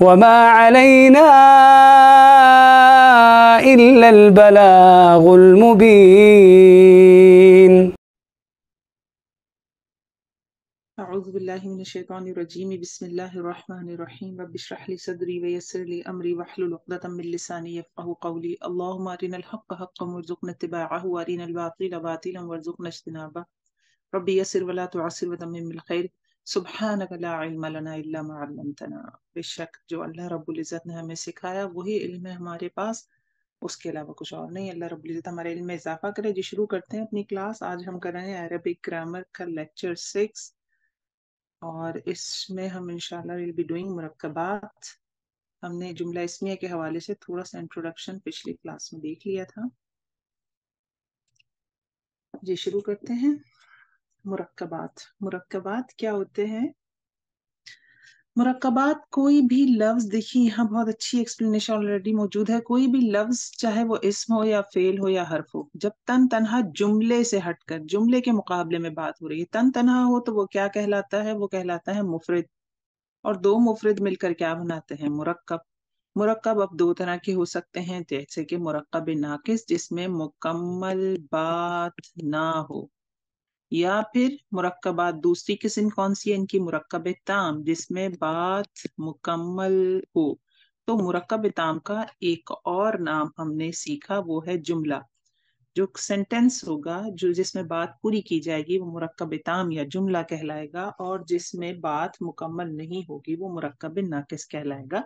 وما علينا إلا البلاغ المبين. اعوذ باللہ من الشیطان الرجیم بسم اللہ الرحمن الرحیم رب اشرح لی صدری ویسر لی امری واحلل عقدۃ من لسانی یفقهوا قولی اللهم ارنا الحق حقا وارزقنا اتباعه وارنا الباطل باطلا وارزقنا اجتنابه رب یسر ولا تعسر وتمم بالخیر سبحانک لا علم لنا الا ما علمتنا. بے شک جو اللہ رب العزت نے ہمیں سکھایا وہی علم ہے ہمارے پاس، اس کے علاوہ کچھ اور نہیں. اللہ رب العزت ہمارے علم میں اضافہ کرے. جی شروع کرتے ہیں اپنی کلاس. آج ہم کر رہے ہیں عربک گرامر کا لیکچر 6 اور اس میں ہم انشاءاللہ we'll be doing مرکبات. ہم نے جملہ اسمیہ کے حوالے سے تھوڑا سا انٹروڈکشن پچھلی کلاس میں دیکھ لیا تھا. جی شروع کرتے ہیں. مرکبات کیا ہوتے ہیں؟ مرکبات کوئی بھی لفظ، دیکھیے یہاں بہت اچھی ایکسپلینیشن آلریڈی موجود ہے. کوئی بھی لفظ چاہے وہ اسم ہو یا فعل ہو یا حرف ہو، جب تن تنہا جملے سے ہٹ کر جملے کے مقابلے میں بات ہو رہی ہے، تن تنہا ہو تو وہ کیا کہلاتا ہے؟ وہ کہلاتا ہے مفرد. اور دو مفرد مل کر کیا بناتے ہیں؟ مرکب. مرکب اب دو طرح کے ہو سکتے ہیں، جیسے کہ مرکب ناقص جس میں مکمل بات نہ ہو، یا پھر مرکبات دوسری قسم کون سی ہے ان کی؟ مرکب تام جس میں بات مکمل ہو. تو مرکب تام کا ایک اور نام ہم نے سیکھا، وہ ہے جملہ. جو سینٹینس ہوگا جس میں بات پوری کی جائے گی وہ مرکب تام یا جملہ کہلائے گا، اور جس میں بات مکمل نہیں ہوگی وہ مرکب ناقص کہلائے گا.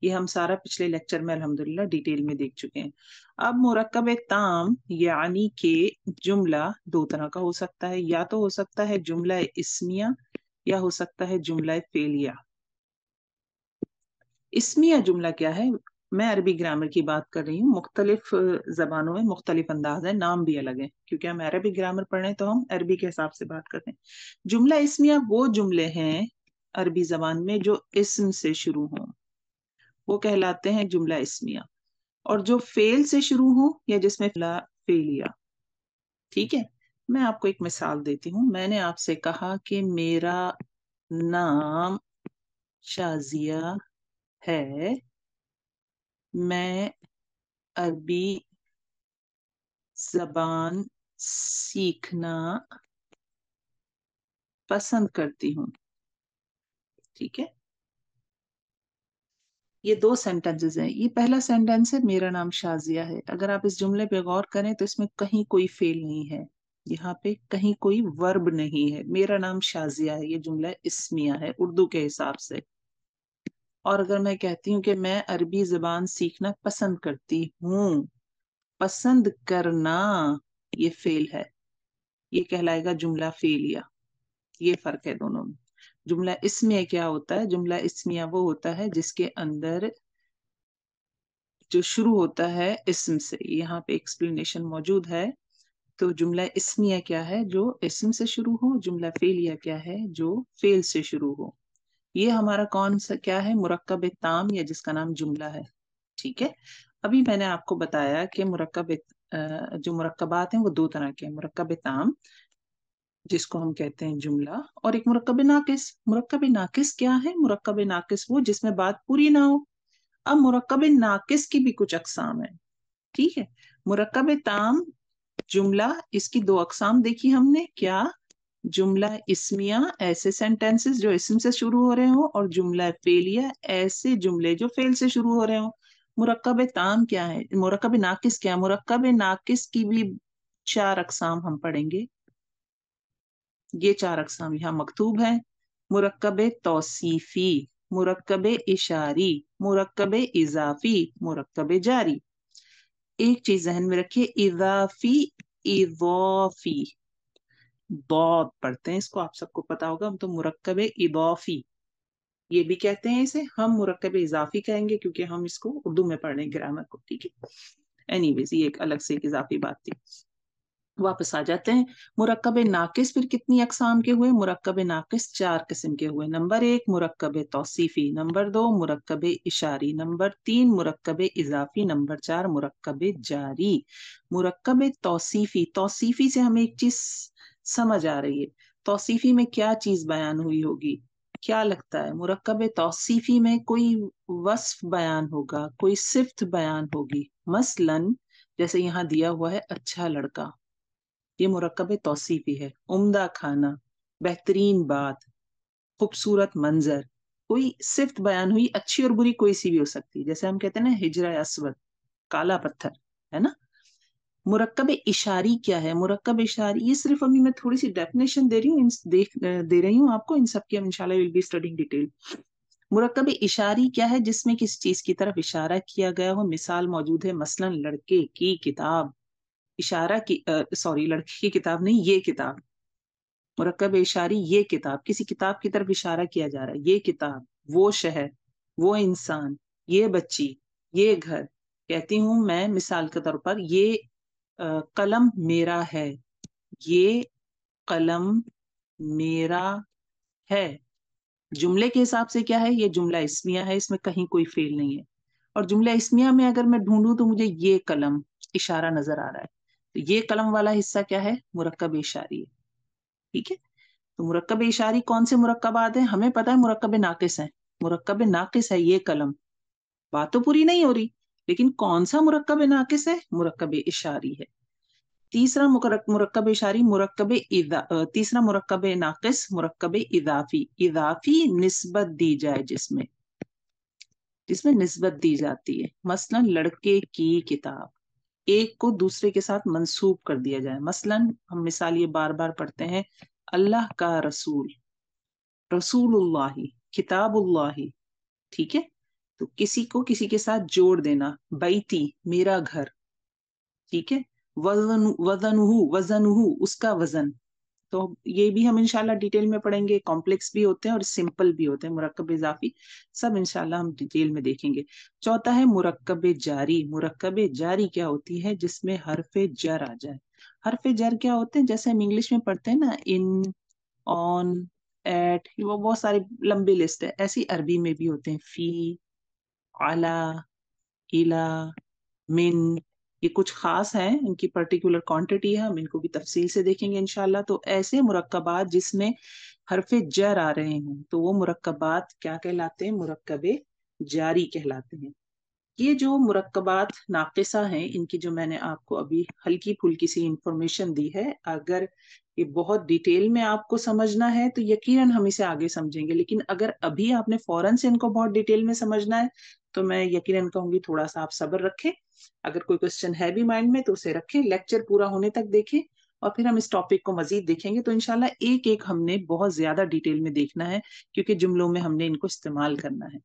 یہ ہم سارا پچھلے لیکچر میں الحمدللہ ڈیٹیل میں دیکھ چکے ہیں. اب مرکب تام یعنی کہ جملہ دو طرح کا ہو سکتا ہے، یا تو ہو سکتا ہے جملہ اسمیہ یا ہو سکتا ہے جملہ فعلیہ. اسمیہ جملہ کیا ہے؟ میں عربی گرامر کی بات کر رہی ہوں. مختلف زبانوں میں مختلف انداز ہے، نام بھی الگ ہیں، کیونکہ ہم عربی گرامر پڑھ رہے ہیں تو ہم عربی کے حساب سے بات کرتے ہیں. جملہ اسمیہ وہ جملے ہیں عربی زبان میں جو اسم سے شروع ہوں، وہ کہلاتے ہیں جملہ اسمیہ. اور جو فعل سے شروع ہوں یا جس میں فعلیہ. ٹھیک ہے، میں آپ کو ایک مثال دیتی ہوں. میں نے آپ سے کہا کہ میرا نام شازیہ ہے، میں عربی زبان سیکھنا پسند کرتی ہوں. ٹھیک ہے، یہ دو سینٹنسز ہیں. یہ پہلا سینٹنس ہے میرا نام شازیہ ہے. اگر آپ اس جملے پہ غور کریں تو اس میں کہیں کوئی فعل نہیں ہے، یہاں پہ کہیں کوئی ورب نہیں ہے. میرا نام شازیہ ہے، یہ جملہ اسمیہ ہے اردو کے حساب سے. اور اگر میں کہتی ہوں کہ میں عربی زبان سیکھنا پسند کرتی ہوں، پسند کرنا یہ فعل ہے، یہ کہلائے گا جملہ فعلیہ. یہ فرق ہے دونوں میں. جملہ اسمیہ کیا ہوتا ہے؟ جملہ اسمیہ وہ ہوتا ہے جس کے اندر جو شروع ہوتا ہے اسم سے. یہاں پہ ایکسپلینیشن موجود ہے. تو جملہ اسمیہ کیا ہے؟ جو اسم سے شروع ہو. جملہ فعلیہ کیا ہے؟ جو فعل سے شروع ہو. یہ ہمارا کون سا کیا ہے؟ مرکب تام یا جس کا نام جملہ ہے. ٹھیک ہے، ابھی میں نے آپ کو بتایا کہ جو مرکبات ہیں وہ دو طرح کے ہیں. مرکب تام جس کو ہم کہتے ہیں جملہ، اور ایک مرکب ناقص. مرکب ناقص کیا ہے؟ مرکب ناقص وہ جس میں بات پوری نہ ہو. اب مرکب ناقص کی بھی کچھ اقسام ہیں. ٹھیک ہے، مرکب تام جملہ، اس کی دو اقسام دیکھی ہم نے. کیا؟ جملہ اسمیہ ایسے سینٹینسز جو اسم سے شروع ہو رہے ہوں، اور جملہ فعلیہ ایسے جملے جو فعل سے شروع ہو رہے ہوں. مرکب تام کیا ہے؟ مرکب ناقص کیا ہے؟ مرکب ناقص کی بھی 4 اقسام ہم پڑھیں گے. یہ 4 اقسام یہاں مکتوب ہیں. مرکب توصیفی، مرکب اشاری، مرکب اضافی، مرکب جاری. ایک چیز ذہن میں رکھیے، اضافی اضافی ضاد پڑھتے ہیں، اس کو آپ سب کو پتا ہوگا. ہم تو مرکب اضافی یہ بھی کہتے ہیں، اسے ہم مرکب اضافی کہیں گے کیونکہ ہم اس کو اردو میں پڑھ رہے ہیں گرامر کو. ٹھیک ہے، اینی ویز یہ ایک الگ سے ایک اضافی بات تھی. واپس آ جاتے ہیں. مرکب ناقص پھر کتنی اقسام کے ہوئے؟ مرکب ناقص 4 قسم کے ہوئے. نمبر 1 مرکب توصیفی، نمبر 2 مرکب اشاری، نمبر 3 مرکب اضافی، نمبر 4 مرکب جاری. مرکب توصیفی، توصیفی سے ہمیں ایک چیز سمجھ آ رہی ہے. توصیفی میں کیا چیز بیان ہوئی ہوگی؟ क्या लगता है मुरक्कब तौसीफी में कोई वस्फ बयान होगा, कोई सिफ्त बयान होगी? मसलन जैसे यहाँ दिया हुआ है अच्छा लड़का, ये मुरक्कब तौसीफी है। उम्दा खाना, बेहतरीन बात, खूबसूरत मंजर, कोई सिफ्त बयान हुई, अच्छी और बुरी कोई सी भी हो सकती है। जैसे हम कहते हैं ना हिजरा अस्वद, काला पत्थर, है ना। मुरक्कब इशारी क्या है? मुरक्कब इशारी, ये सिर्फ अभी मैं थोड़ी सी डेफिनेशन दे रही हूँ, दे रही हूँ आपको, इन सब की हम इंशाल्लाह विल बी स्टडिंग डिटेल। मुरक्कब इशारी क्या है? जिसमें किसी चीज की तरफ इशारा किया गया हो। मिसाल मौजूद है, मसलन लड़के की किताब, इशारा की सॉरी लड़के की किताब नहीं, ये किताब। मुरक्कब इशारी ये किताब, किसी किताब की तरफ इशारा किया जा रहा है। ये किताब, वो शहर, वो इंसान, ये बच्ची, ये घर। कहती हूं मैं मिसाल के तौर पर, ये कलम मेरा है, ये कलम मेरा है। जुमले के हिसाब से क्या है? ये जुमला इस्मिया है, इसमें कहीं कोई फेल नहीं है। और जुमला इस्मिया में अगर मैं ढूंढूं तो मुझे ये कलम इशारा नजर आ रहा है, तो ये कलम वाला हिस्सा क्या है? मुरक्कब इशारी है। ठीक है। तो मुरक्कब इशारी कौन से मुरक्कबात हैं? हमें पता है मुरक्कब नाकिस है, मुरक्कब नाकिस है ये कलम। बात तो पूरी नहीं हो रही, लेकिन कौन सा मुरक्कब नाकिस है? मुरक्कब इशारी है। तीसरा मुरक्कब इशारी तीसरा मुरक्कब नाकिस मुरक्कब इजाफी। इजाफी निस्बत दी जाए, जिसमें जिसमें निस्बत दी जाती है। मसलन लड़के की किताब, एक को दूसरे के साथ मंसूब कर दिया जाए। मसलन हम मिसाल ये बार बार पढ़ते हैं, अल्लाह का रसूल, रसूलुल्लाही, किताबुल्लाही। ठीक है। तो किसी को किसी के साथ जोड़ देना, बैती मेरा घर। ठीक है। वजनुहु उसका वजन। तो ये भी हम इंशाल्लाह डिटेल में पढ़ेंगे। कॉम्प्लेक्स भी होते हैं और सिंपल भी होते हैं मुरक्कब इजाफी, सब इंशाल्लाह हम डिटेल में देखेंगे। चौथा है मुरक्कब जारी। मुरक्कब जारी क्या होती है? जिसमें हरफे जर आ जाए। हरफे जर क्या होते हैं? जैसे हम इंग्लिश में पढ़ते हैं ना, इन, ऑन, एट, वो बहुत सारी लंबी लिस्ट है, ऐसी अरबी में भी होते हैं। फी, अला, इला, मिन। ये कुछ खास हैं, इनकी पर्टिकुलर क्वांटिटी है, हम इनको भी तफसील से देखेंगे इंशाल्लाह। तो ऐसे मुरक्कबात जिसमें हरफे जर आ रहे हैं, तो वो मुरक्कबात क्या कहलाते हैं? मुरक्कबे जारी कहलाते हैं। ये जो मुरक्कबात नाकिसा हैं, इनकी जो मैंने आपको अभी हल्की फुल्की सी इंफॉर्मेशन दी है, अगर ये बहुत डिटेल में आपको समझना है तो यकीनन हम इसे आगे समझेंगे। लेकिन अगर अभी आपने फौरन से इनको बहुत डिटेल में समझना है, तो मैं यकीनन कहूंगी थोड़ा सा आप सब्र रखें। अगर कोई क्वेश्चन है भी माइंड में तो उसे रखें, लेक्चर पूरा होने तक देखें, और फिर हम इस टॉपिक को मजीद देखेंगे। तो इंशाल्लाह एक एक हमने बहुत ज्यादा डिटेल में देखना है, क्योंकि जुमलों में हमने इनको इस्तेमाल करना है।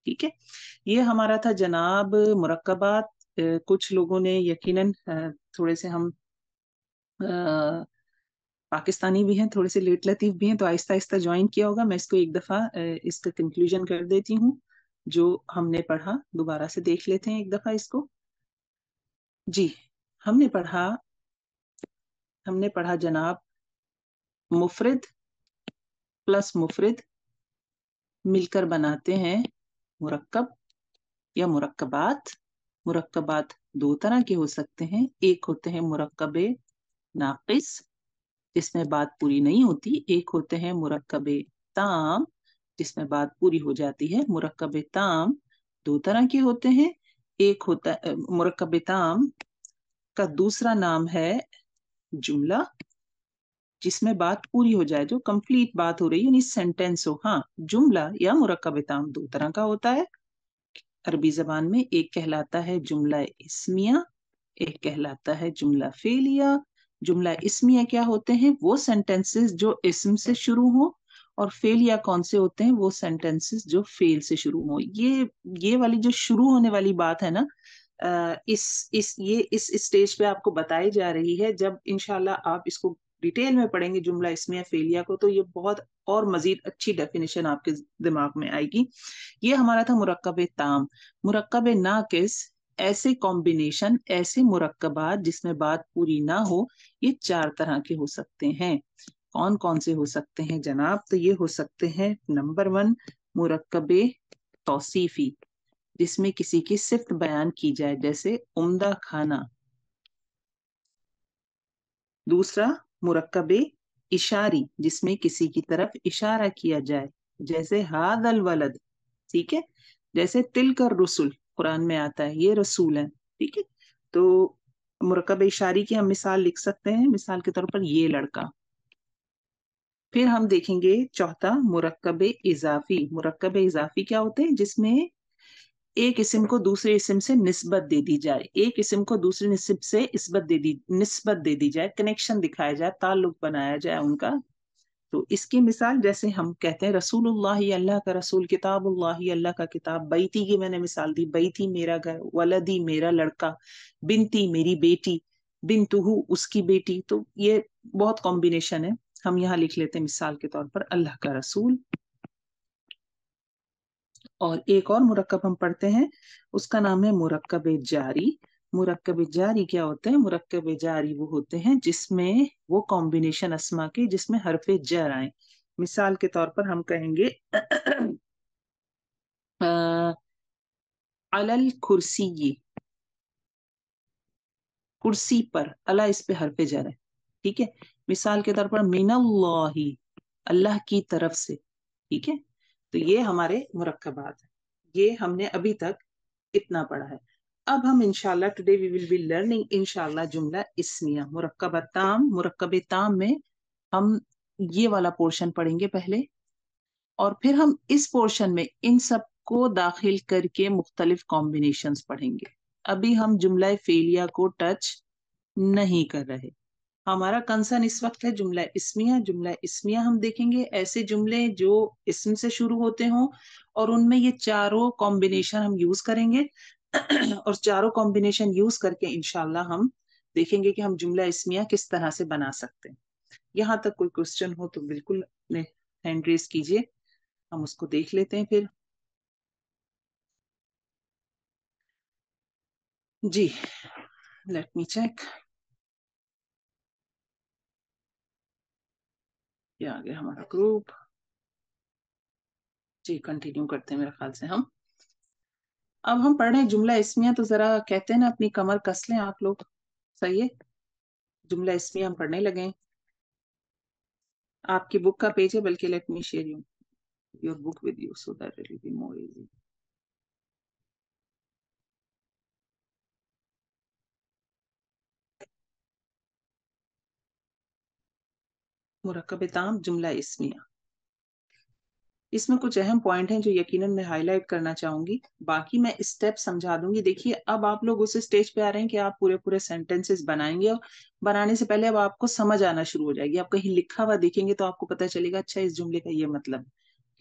ठीक है। ये हमारा था जनाब मुरक्कबात। कुछ लोगों ने यकीनन थोड़े से हम पाकिस्तानी भी हैं, थोड़े से लेट लतीफ भी हैं, तो आहिस्ता आहिस्ता ज्वाइन किया होगा। मैं इसको एक दफा इसका कंक्लूजन कर देती हूँ। जो हमने पढ़ा दोबारा से देख लेते हैं एक दफा इसको। जी, हमने पढ़ा हमने पढ़ा जनाब, मुफरद प्लस मुफरद मिलकर बनाते हैं मुरक्कब या मुरक्कबात। मुरक्कबात दो तरह के हो सकते हैं। एक होते हैं मुरक्कबे नाकिस, जिसमें बात पूरी नहीं होती। एक होते हैं मुरक्कबे ताम, जिसमें बात पूरी हो जाती है। मुरक्कबे ताम दो तरह के होते हैं। एक होता मुरक्कबे ताम का दूसरा नाम है जुमला, जिसमें बात पूरी हो जाए, जो कंप्लीट बात हो रही है, यानी सेंटेंस हो। हाँ, जुमला या मुरक्कबे ताम दो तरह का होता है अरबी जबान में। एक कहलाता है जुमला इस्मिया, एक कहलाता है जुमला फेलिया। जुमला इस्मिया क्या होते हैं? वो सेंटेंसेस जो इस्म से शुरू हो। और फेलिया कौन से होते हैं? वो सेंटेंसेस जो फेल से शुरू हो। ये वाली जो शुरू होने वाली बात है ना, इस स्टेज पे आपको बताई जा रही है। जब इंशाल्लाह आप इसको डिटेल में पढ़ेंगे जुमला इस्मिया फेलिया को, तो ये बहुत और मजीद अच्छी डेफिनेशन आपके दिमाग में आएगी। ये हमारा था मुरक्कब ताम। मुरक्कब नाकिस, ऐसे कॉम्बिनेशन, ऐसे मुरक्कबात जिसमें बात पूरी ना हो, ये चार तरह के हो सकते हैं। कौन कौन से हो सकते हैं जनाब? तो ये हो सकते हैं, नंबर वन, मुरक्कबे तौसीफी, जिसमें किसी की सिफ्त बयान की जाए, जैसे उम्दा खाना। दूसरा, मुरक्कबे इशारी, जिसमें किसी की तरफ इशारा किया जाए, जैसे हादल वलद, ठीक है, जैसे तिलकर रसुल कुरान में आता है, ये रसूल है, ठीक है। तो मुरक्कब इशारी की हम मिसाल लिख सकते हैं, मिसाल के तौर पर ये लड़का। फिर हम देखेंगे चौथा मुरक्कब इजाफी। मुरक्कब इजाफी क्या होते हैं? जिसमें एक इस्म को दूसरे इस्म से निस्बत दे दी जाए, एक इस्म को दूसरे निस्ब से निस्बत दे दी जाए, कनेक्शन दिखाया जाए, ताल्लुक बनाया जाए उनका। तो इसकी मिसाल जैसे हम कहते हैं रसूलुल्लाह ही अल्लाह का रसूल, किताबुल्लाह ही अल्लाह का किताब, बैती की मैंने मिसाल दी, बैती मेरा घर, वलदी मेरा लड़का, बिनती मेरी बेटी, बिनतुहु उसकी बेटी। तो ये बहुत कॉम्बिनेशन है। हम यहाँ लिख लेते हैं मिसाल के तौर पर अल्लाह का रसूल। और एक और मुरक्कब हम पढ़ते हैं, उसका नाम है मुरक्कब जारी। मुरक्कब जारी क्या होते हैं? मुरक्कब जारी वो होते हैं जिसमें वो कॉम्बिनेशन अस्मा के जिसमें हरफे जर आए। मिसाल के तौर पर हम कहेंगे अलल कुर्सी, कुर्सी पर, अला इस पे हरफे जर है, ठीक है। मिसाल के तौर पर मिनल्लाही, अल्लाह की तरफ से, ठीक है। तो ये हमारे मुरक्कबात है। ये हमने अभी तक इतना पढ़ा है। अब हम इंशाल्लाह today we will be learning इंशाल्लाह जुमला इस्मिया। मुरक्कब ताम, मुरक्कब ताम में हम ये वाला पोर्शन पढ़ेंगे पहले, और फिर हम इस पोर्शन में इन सब को दाखिल करके मुख्तलिफ कॉम्बिनेशंस पढ़ेंगे। अभी हम जुमला फेलिया को टच नहीं कर रहे। हमारा कंसर्न इस वक्त है जुमला इस्मिया। जुमला इस्मिया हम देखेंगे ऐसे जुमले जो इस्म से शुरू होते हों और उनमें ये चारों कॉम्बिनेशन हम यूज करेंगे और चारों कॉम्बिनेशन यूज करके इंशाल्लाह हम देखेंगे कि हम जुमला इस्मिया किस तरह से बना सकते हैं। यहाँ तक कोई क्वेश्चन हो तो बिल्कुल हैंड रेज कीजिए, हम उसको देख लेते हैं फिर। जी, लेट मी चेक। ये आ गया हमारा ग्रुप। जी, कंटिन्यू करते हैं मेरे ख्याल से हम। अब हम पढ़ रहे हैं जुमला इस्मिया, तो जरा कहते हैं ना अपनी कमर कस लें आप लोग। सही है, जुमला इस्मिया हम पढ़ने लगे हैं। आपकी बुक का पेज है, बल्कि let me share you your book with you so that it will be more easy. मुरक्कब ताम जुमला इस्मिया, इसमें कुछ अहम पॉइंट हैं जो यकीनन मैं हाईलाइट करना चाहूंगी, बाकी मैं स्टेप समझा दूंगी। देखिए, अब आप लोग उस स्टेज पे आ रहे हैं कि आप पूरे पूरे सेंटेंसेस बनाएंगे, और बनाने से पहले अब आपको समझ आना शुरू हो जाएगी। आप कहीं लिखा हुआ देखेंगे तो आपको पता चलेगा अच्छा इस जुमले का ये मतलब,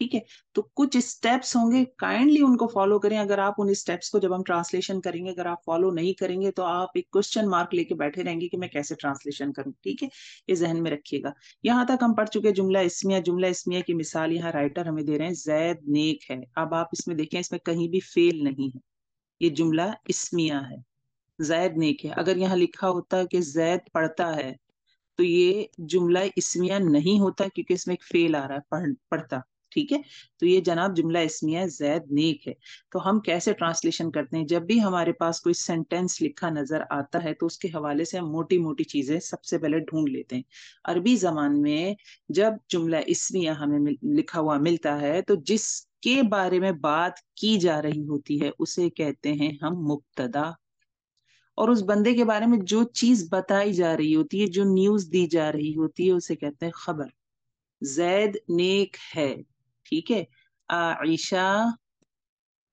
ठीक है। तो कुछ स्टेप्स होंगे, काइंडली उनको फॉलो करें। अगर आप उन स्टेप्स को जब हम ट्रांसलेशन करेंगे अगर आप फॉलो नहीं करेंगे तो आप एक क्वेश्चन मार्क लेके बैठे रहेंगे कि मैं कैसे ट्रांसलेशन करूं, ठीक है। ये जहन में रखिएगा। यहाँ तक हम पढ़ चुके जुमला इस्मिया। जुमला इस्मिया की मिसाल यहाँ राइटर हमें दे रहे हैं, जैद नेक है। अब आप इसमें देखें, इसमें कहीं भी फेल नहीं है, ये जुमला इस्मिया है। जैद नेक है। अगर यहाँ लिखा होता कि जैद पढ़ता है तो ये जुमला इस्मिया नहीं होता, क्योंकि इसमें एक फेल आ रहा है, पढ़ता, ठीक है। तो ये जनाब जुमला इस्मिया जैद नेक है। तो हम कैसे ट्रांसलेशन करते हैं? जब भी हमारे पास कोई सेंटेंस लिखा नजर आता है तो उसके हवाले से हम मोटी मोटी चीजें सबसे पहले ढूंढ लेते हैं। अरबी जबान में जब जुमला इस्मिया हमें लिखा हुआ मिलता है तो जिसके बारे में बात की जा रही होती है उसे कहते हैं हम मुब्तदा, और उस बंदे के बारे में जो चीज बताई जा रही होती है, जो न्यूज दी जा रही होती है, उसे कहते हैं खबर। जैद नेक है, ठीक है। आयशा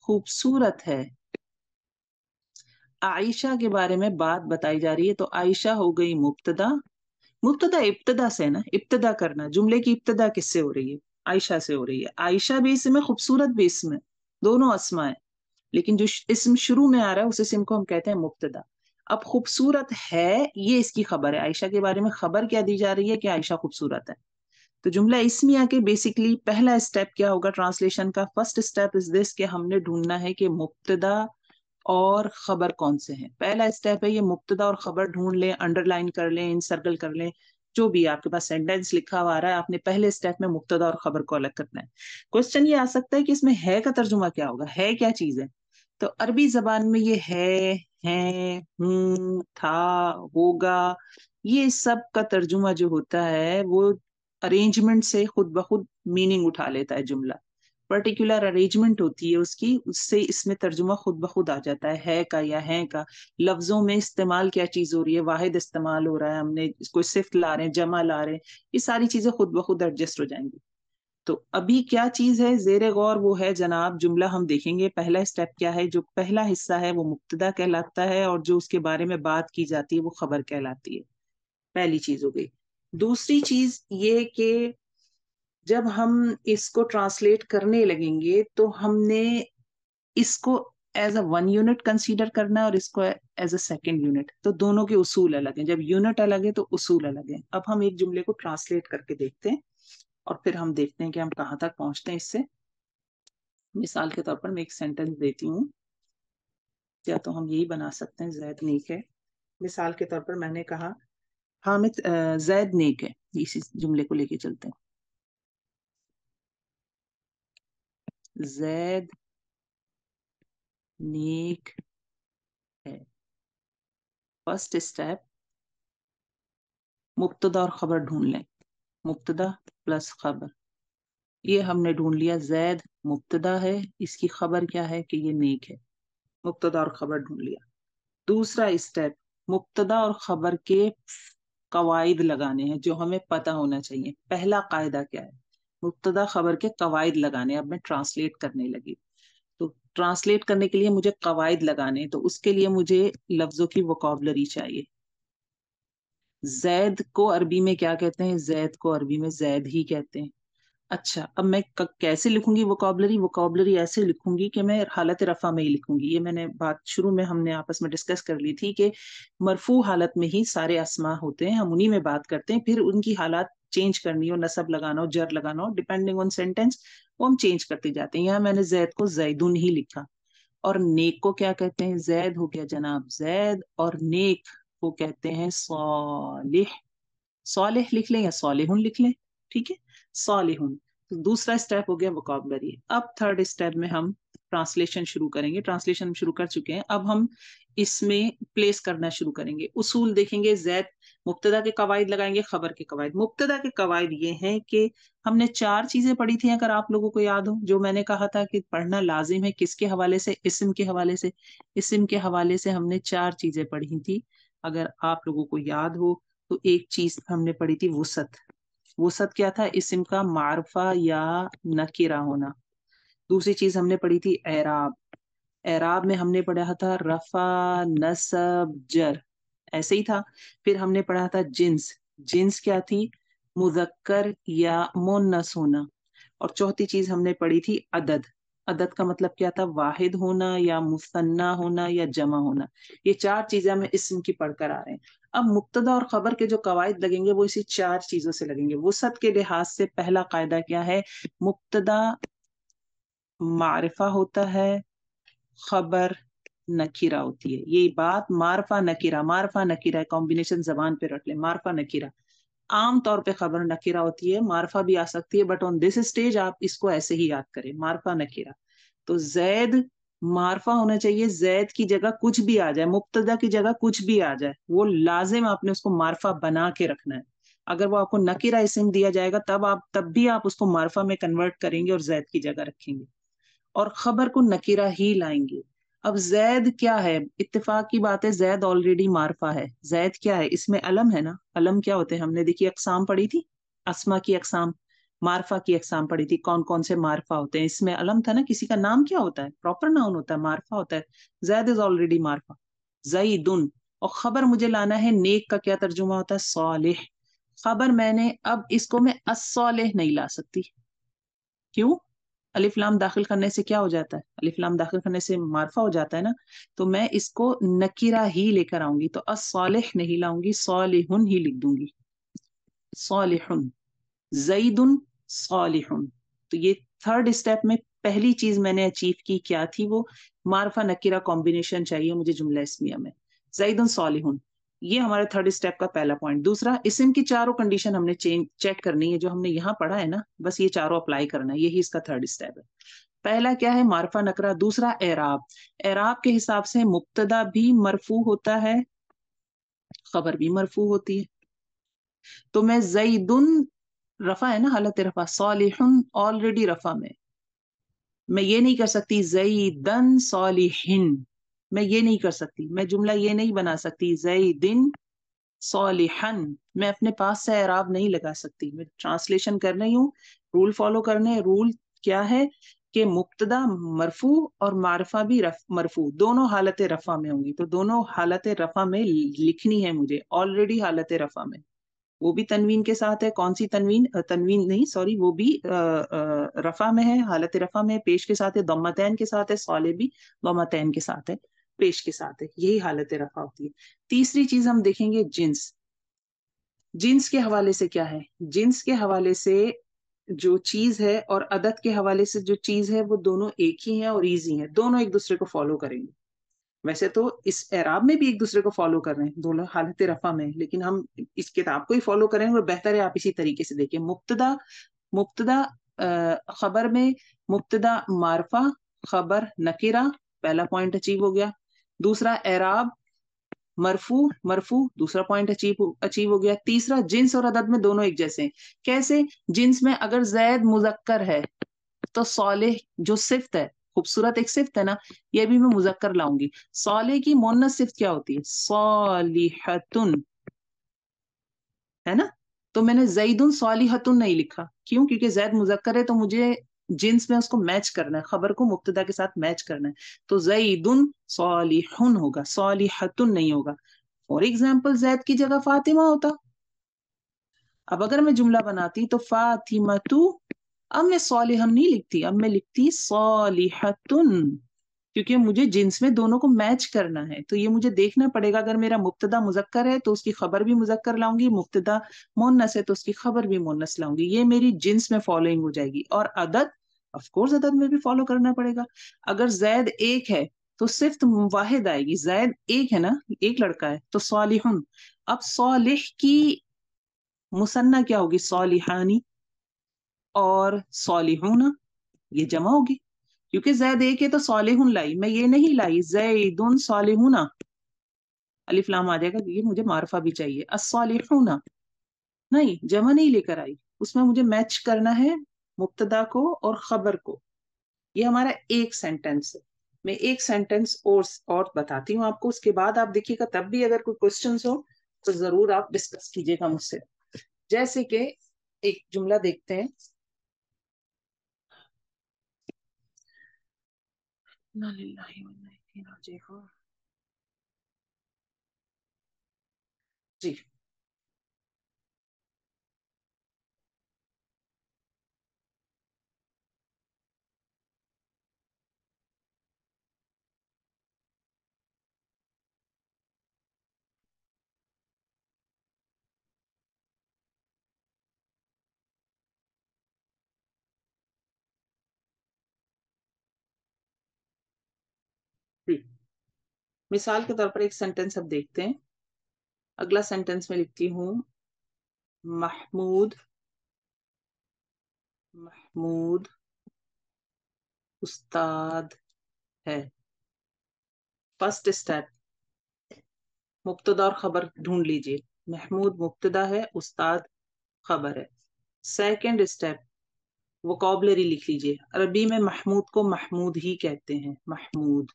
खूबसूरत है। आयशा के बारे में बात बताई जा रही है, तो आयशा हो गई मुब्तदा। मुब्तदा इब्तदा से ना, इब्तदा करना, जुमले की इब्तदा किससे हो रही है? आयशा से हो रही है। आयशा भी इसम है, खूबसूरत भी इसम है, दोनों अस्मा है। लेकिन जो इसम शुरू में आ रहा है उस इसम को हम कहते हैं मुब्तदा। अब खूबसूरत है ये इसकी खबर है, आयशा के बारे में खबर क्या दी जा रही है कि आयशा खूबसूरत है। तो जुमला इसमें आके बेसिकली पहला स्टेप क्या होगा ट्रांसलेशन का? फर्स्ट स्टेप इज दिस कि हमने ढूंढना है कि मुब्तदा और खबर कौन से हैं। पहला स्टेप है ये, मुब्तदा और खबर ढूंढ लें, अंडरलाइन कर लें, इनसर्कल कर लें, जो भी आपके पास सेंटेंस लिखा हुआ आ रहा है आपने पहले स्टेप में मुब्तदा और खबर को अलग करना है। क्वेश्चन ये आ सकता है कि इसमें है का तर्जुमा क्या होगा? है क्या चीज है? तो अरबी जबान में ये है, था, होगा, ये सब का तर्जुमा जो होता है वो अरेंजमेंट से खुद ब खुद मीनिंग उठा लेता है जुमला, पर्टिकुलर अरेंजमेंट होती है उसकी, उससे इसमें तर्जुमा खुद ब खुद आ जाता है का या है का। लफ्जों में इस्तेमाल क्या चीज हो रही है, वाहिद इस्तेमाल हो रहा है, हमने कोई सिफ्त ला रहे हैं, जमा ला रहे हैं, ये सारी चीजें खुद ब खुद एडजस्ट हो जाएंगी। तो अभी क्या चीज है जेरे गौर, वो है जनाब जुमला। हम देखेंगे पहला स्टेप क्या है, जो पहला हिस्सा है वो मुब्तदा कहलाता है, और जो उसके बारे में बात की जाती है वो खबर कहलाती है। पहली चीज हो गई। दूसरी चीज ये कि जब हम इसको ट्रांसलेट करने लगेंगे तो हमने इसको as a one unit consider करना है और इसको एज अ सेकेंड यूनिट। तो दोनों के उसूल अलग हैं, जब यूनिट अलग है तो उसूल अलग है। अब हम एक जुमले को ट्रांसलेट करके देखते हैं और फिर हम देखते हैं कि हम कहाँ तक पहुंचते हैं इससे। मिसाल के तौर पर मैं एक सेंटेंस देती हूँ, या तो हम यही बना सकते हैं जैद नेक है। मिसाल के तौर पर मैंने कहा हामिद जैद नेक है, इसी जुमले को लेके चलते हैं। जैद नेक है। फर्स्ट स्टेप, मुब्तदा और खबर ढूंढ लें। मुब्तदा प्लस खबर, ये हमने ढूंढ लिया। जैद मुब्तदा है, इसकी खबर क्या है कि ये नेक है। मुब्तदा और खबर ढूंढ लिया। दूसरा स्टेप, मुब्तदा और खबर के कवायद लगाने हैं जो हमें पता होना चाहिए। पहला कायदा क्या है, मुब्तदा खबर के कवायद लगाने। अब मैं ट्रांसलेट करने लगी, तो ट्रांसलेट करने के लिए मुझे कवायद लगाने, तो उसके लिए मुझे लफ्जों की वोकैबुलरी चाहिए। जैद को अरबी में क्या कहते हैं, जैद को अरबी में जैद ही कहते हैं। अच्छा, अब मैं कैसे लिखूंगी वोकैबुलरी, वोकैबुलरी ऐसे लिखूंगी कि मैं हालत रफा में ही लिखूंगी। ये मैंने बात शुरू में हमने आपस में डिस्कस कर ली थी कि मरफू हालत में ही सारे अस्मा होते हैं, हम उन्हीं में बात करते हैं। फिर उनकी हालात चेंज करनी हो, नसब लगाना हो, जर लगाना हो, डिपेंडिंग ऑन सेंटेंस, वो हम चेंज करते जाते हैं। यहाँ मैंने जैद को जैदुन ही लिखा। और नेक को क्या कहते हैं, जैद हो गया जनाब जैद, और नेक को कहते हैं सालिह। सालिह लिख लें या सालिहुन लिख लें, ठीक है, सालिहुन। तो दूसरा स्टेप हो गया वोकैबुलरी। अब थर्ड स्टेप में हम ट्रांसलेशन शुरू करेंगे। ट्रांसलेशन शुरू कर चुके हैं, अब हम इसमें प्लेस करना शुरू करेंगे। उसूल देखेंगे, जैद मुब्तदा के कवायद लगाएंगे, खबर के कवायद। मुब्तदा के कवायद ये हैं कि हमने चार चीजें पढ़ी थी, अगर आप लोगों को याद हो, जो मैंने कहा था कि पढ़ना लाजिम है। किसके हवाले से, इस्म के हवाले से। इस्म के हवाले से हमने चार चीजें पढ़ी थी, अगर आप लोगों को याद हो। तो एक चीज हमने पढ़ी थी वुसत। वुसत क्या था, इस्म का मारफा या नकीरा होना। दूसरी चीज हमने पढ़ी थी एराब। एराब में हमने पढ़ा था रफा, नसब, जर, ऐसे ही था। फिर हमने पढ़ा था जिन्स। जिन्स क्या थी, मुजक्कर या मुन्नस होना। और चौथी चीज हमने पढ़ी थी अदद। अदद का मतलब क्या था, वाहिद होना या मुसन्ना होना या जमा होना। ये चार चीजें हमें इस्म की पढ़कर आ रहे हैं। अब मुब्तदा और खबर के जो कवायद लगेंगे वो इसी चार चीजों से लगेंगे। वसअत के लिहाज से पहला कायदा क्या है, मुब्तदा मारिफा होता है, खबर नकीरा होती है। ये बात मारफा नकीरा, मारफा नकीरा कॉम्बिनेशन जबान पे रख ले, मारफा नकीरा। आम तौर पे खबर नकीरा होती है, मारफा भी आ सकती है, बट ऑन दिस स्टेज आप इसको ऐसे ही याद करें, मारफा नकीरा। तो जैद मारफा होना चाहिए, जैद की जगह कुछ भी आ जाए, मुब्तदा की जगह कुछ भी आ जाए, वो लाजिम आपने उसको मारफा बना के रखना है। अगर वो आपको नकीरा इस्म दिया जाएगा तब भी आप उसको मारफा में कन्वर्ट करेंगे और जैद की जगह रखेंगे, और खबर को नकीरा ही लाएंगे। अब जैद क्या है, इत्तेफाक की बात है, जैद ऑलरेडी मारफा है। जैद क्या है, इसमें अलम है ना। अलम क्या होते हैं, हमने देखी अकसाम पढ़ी थी, अस्मा की अकसाम, मारफा की अकसाम पढ़ी थी, कौन कौन से मारफा होते हैं। इसमें अलम था ना, किसी का नाम क्या होता है, प्रॉपर नाउन होता है, मारफा होता है। जैद इज ऑलरेडी मारफा, जईदुन। और खबर मुझे लाना है, नेक का क्या तर्जुमा होता है, सालिह। खबर मैंने, अब इसको मैं अस्सालिह नहीं ला सकती, क्यों, अलिफ लाम दाखिल करने से क्या हो जाता है, अलिफ लाम दाखिल करने से मारफा हो जाता है ना। तो मैं इसको नकीरा ही लेकर आऊंगी, तो अस्सालिह नहीं लाऊंगी, सालिहुन ही लिख दूंगी, सालिहुन। जईदुन सालिहुन। तो ये थर्ड स्टेप में पहली चीज मैंने अचीव की, क्या थी वो, मारफा नकीरा कॉम्बिनेशन चाहिए मुझे जुमला इस्मिया में, जईदुन सालिहुन। ये हमारे थर्ड स्टेप का पहला पॉइंट। दूसरा, इस्म की चारों कंडीशन हमने चेक करनी है, जो हमने यहाँ पढ़ा है ना, बस ये चारों अप्लाई करना है, यही इसका थर्ड स्टेप है। पहला क्या है, मारफा नकरा। दूसरा एराब। एराब के हिसाब से मुब्तदा भी मरफू होता है, खबर भी मरफू होती है। तो मैं जईदुन रफा है ना, हालत रफा, सालिहुन ऑलरेडी रफा में। मैं ये नहीं कर सकती ज़ैदन सालिहिन, मैं ये नहीं कर सकती, मैं जुमला ये नहीं बना सकती ज़ैदिन सालिहन, मैं अपने पास से एराब नहीं लगा सकती। मैं ट्रांसलेशन कर रही हूँ, रूल फॉलो करने। रूल क्या है कि मुब्तदा मरफू और मारफा भी मरफू, दोनों हालत रफा में होंगी, तो दोनों हालत रफा में लिखनी है मुझे, ऑलरेडी हालत रफा में। वो भी तनवीन के साथ है, कौन सी तनवीन, तनवीन नहीं सॉरी, वो भी रफा में है, हालत रफा में, पेश के साथ है, दम्मतैन के साथ है, सौले भी दम्मतैन के साथ है, पेश के साथ है, यही हालत रफा होती है। तीसरी चीज हम देखेंगे जिन्स। जिन्स के हवाले से क्या है, जिन्स के हवाले से जो चीज है और अदद के हवाले से जो चीज है वो दोनों एक ही है और इजी है, दोनों एक दूसरे को फॉलो करेंगे। वैसे तो इस एराब में भी एक दूसरे को फॉलो कर रहे हैं दोनों हालत रफा में, लेकिन हम इस किताब को ही फॉलो करेंगे और बेहतर है आप इसी तरीके से देखिए। मुब्तदा, मुब्तदा खबर में मुब्तदा मारफा, खबर नकीरा, पहला पॉइंट अचीव हो गया। दूसरा एराब मरफू, मरफू दूसरा पॉइंट अचीव हो गया। तीसरा जिन्स और अदद में दोनों एक जैसे हैं। कैसे, जिन्स में अगर जैद मुजक्कर है तो सौलेह जो सिफ्त है, खूबसूरत एक सिफ्त है ना, ये भी मैं मुजक्कर लाऊंगी। सौलेह की मोन्नस सिफ्त क्या होती है, सौलिहतुन, है ना। तो मैंने जैदुन सौलिहतुन नहीं लिखा, क्यों, क्योंकि जैद मुजक्कर है तो मुझे जिन्स में उसको मैच करना है, खबर को मुब्तदा के साथ मैच करना है, तो जैदुन सौलिहुन होगा, सौलिहतुन नहीं होगा। फॉर एग्जाम्पल जैद की जगह फातिमा होता। अब अगर मैं जुमला बनाती तो फातिमतु, अब मैं सौलिहन नहीं लिखती, अब मैं लिखती सौलिहतुन, क्योंकि मुझे जिन्स में दोनों को मैच करना है। तो ये मुझे देखना पड़ेगा, अगर मेरा मुब्तदा मुजक्कर है तो उसकी खबर भी मुजक्कर लाऊंगी, मुब्तदा मोन्नस है तो उसकी खबर भी मोन्नस लाऊंगी, ये मेरी जिन्स में फॉलोइंग हो जाएगी। और अदद, ऑफ कोर्स अदद में भी फॉलो करना पड़ेगा। अगर जैद एक है तो सिर्फ वाहिद आएगी, जैद एक है ना, एक लड़का है, तो सौलिहुन। अब सौलिह की मुसन्ना क्या होगी, सौलिहानी, और सौलिहुना ये जमा होगी, क्योंकि जैद एक है तो सौलिहुन लाई, मैं ये नहीं लाई जैदुन सौलिहुना, अलिफ लाम आ जाएगा क्योंकि मुझे मारफा भी चाहिए। अस्सौलिहुना नहीं, जमा नहीं लेकर आई, उसमें मुझे मैच करना है मुब्तदा को और खबर को। ये हमारा एक सेंटेंस है। मैं एक सेंटेंस और बताती हूँ आपको, उसके बाद आप देखिएगा, तब भी अगर कोई क्वेश्चंस हो तो जरूर आप डिस्कस कीजिएगा मुझसे। जैसे कि एक जुमला देखते हैं, इन्ना लिल्लाहि व इन्ना इलैहि राजिऊन। जी, जी, मिसाल के तौर पर एक सेंटेंस अब देखते हैं। अगला सेंटेंस में लिखती हूँ, महमूद, महमूद उस्ताद है। फर्स्ट स्टेप, मुब्तदा और खबर ढूंढ लीजिए। महमूद मुब्तदा है, उस्ताद खबर है। सेकंड स्टेप, वोकैबुलरी लिख लीजिए। अरबी में महमूद को महमूद ही कहते हैं, महमूद,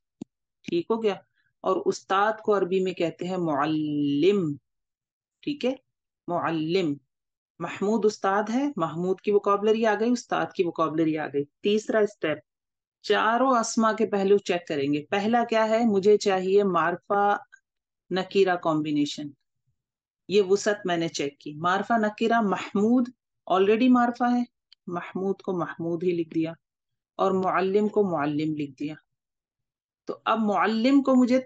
ठीक हो गया। और उस्ताद को अरबी में कहते हैं मुअल्लिम, ठीक है, मुअल्लिम। महमूद उस्ताद है, महमूद की वोकैबुलरी आ गई, उस्ताद की वोकैबुलरी आ गई। तीसरा स्टेप, चारों अस्मा के पहलू चेक करेंगे। पहला क्या है, मुझे चाहिए मारफा नकीरा कॉम्बिनेशन, ये वुसत मैंने चेक की। मारफा नकीरा, महमूद ऑलरेडी मारफा है, महमूद को महमूद ही लिख दिया, और मुअल्लिम को मुअल्लिम लिख दिया। तो अब मुअल्लिम को मुझे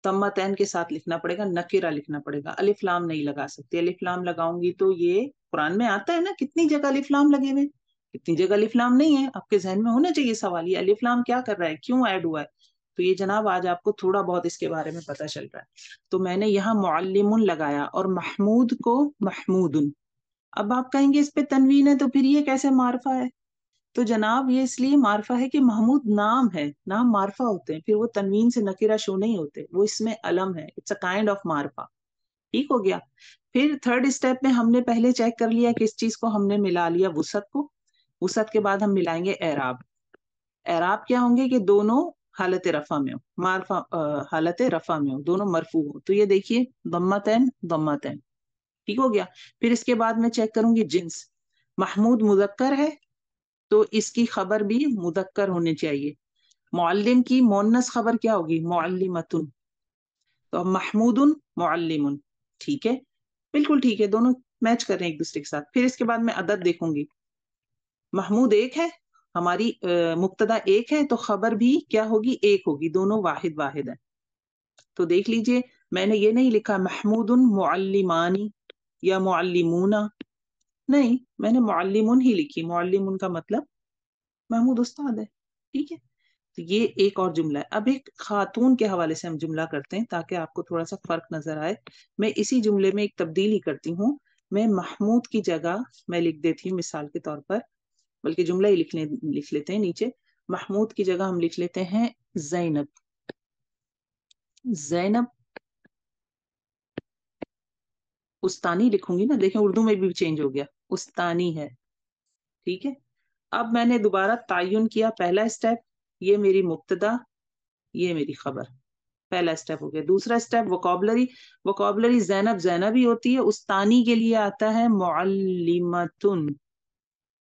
तम्मतैन के साथ लिखना पड़ेगा, नकीरा लिखना पड़ेगा, अलिफ लाम नहीं लगा सकती। अलिफ लाम लगाऊंगी तो ये कुरान में आता है ना, कितनी जगह अलिफ लाम लगे हुए, कितनी जगह अलिफ लाम नहीं है। आपके जहन में होना चाहिए सवाल, ये अलिफ लाम क्या कर रहा है, क्यों ऐड हुआ है। तो ये जनाब आज आपको थोड़ा बहुत इसके बारे में पता चल रहा है। तो मैंने यहाँ मुअल्लिमुन लगाया और महमूद को महमूदुन। अब आप कहेंगे इस पे तनवीन है तो फिर ये कैसे मारफा है। तो जनाब ये इसलिए मारफा है कि महमूद नाम है, नाम मारफा होते हैं, फिर वो तनवीन से नकीरा शो नहीं होते, वो इसमें अलम है, इट्स अ काइंड ऑफ मारफा, ठीक हो गया। پھر تھرڈ اسٹیپ میں ہم نے پہلے چیک کر لیا کس چیز کو، ہم نے ملا لیا وسعت کو. وسعت کے بعد ہم ملائیں گے اعراب. اعراب کیا ہوں گے کہ دونوں حالت رفع میں ہو، حالت رفع میں ہو، دونوں مرفوع ہو. تو یہ دیکھیے ضمتین ضمتین، ٹھیک ہو گیا. پھر اس کے بعد میں چیک کروں گی جنس. محمود مذکر ہے تو اس کی خبر بھی مذکر ہونی چاہیے. معلم کی مؤنث خبر کیا ہوگی؟ معلمتن. تو اب محمود معلم، ٹھیک ہے، بالکل ٹھیک ہے، دونوں میچ کر رہے ہیں ایک دوسرے کے ساتھ. پھر اس کے بعد میں عدد دیکھوں گی. محمود ایک ہے، ہماری مبتدا ایک ہے تو خبر بھی کیا ہوگی؟ ایک ہوگی، دونوں واحد واحد ہیں. تو دیکھ لیجئے میں نے یہ نہیں لکھا محمود معلمانی یا معلمون، نہیں، میں نے معلمون ہی لکھی. معلمون کا مطلب محمود استاد ہے، ٹھیک ہے. تو یہ ایک اور جملہ ہے. اب ایک خاتون کے حوالے سے ہم جملہ کرتے ہیں تاکہ آپ کو تھوڑا سا فرق نظر آئے. میں اسی جملے میں ایک تبدیلی کرتی ہوں. میں محمود کی جگہ میں لکھ دیتی ہوں مثال کے طور پر، بلکہ جملہ ہی لکھ لیتے ہیں نیچے. محمود کی جگہ ہم لکھ لیتے ہیں زینب. زینب استانی لکھوں گی نا، دیکھیں اردو میں بھی چینج ہو گیا، استانی ہے، ٹھیک ہے. اب میں نے دوبارہ تعین کیا. پہلا اسٹیپ یہ میری مبتدا، یہ میری خبر، پہلا اسٹیپ ہو گیا. دوسرا اسٹیپ وکابلری. وکابلری زینب زینب ہی ہوتی ہے، استانی کے لیے آتا ہے معلمتن.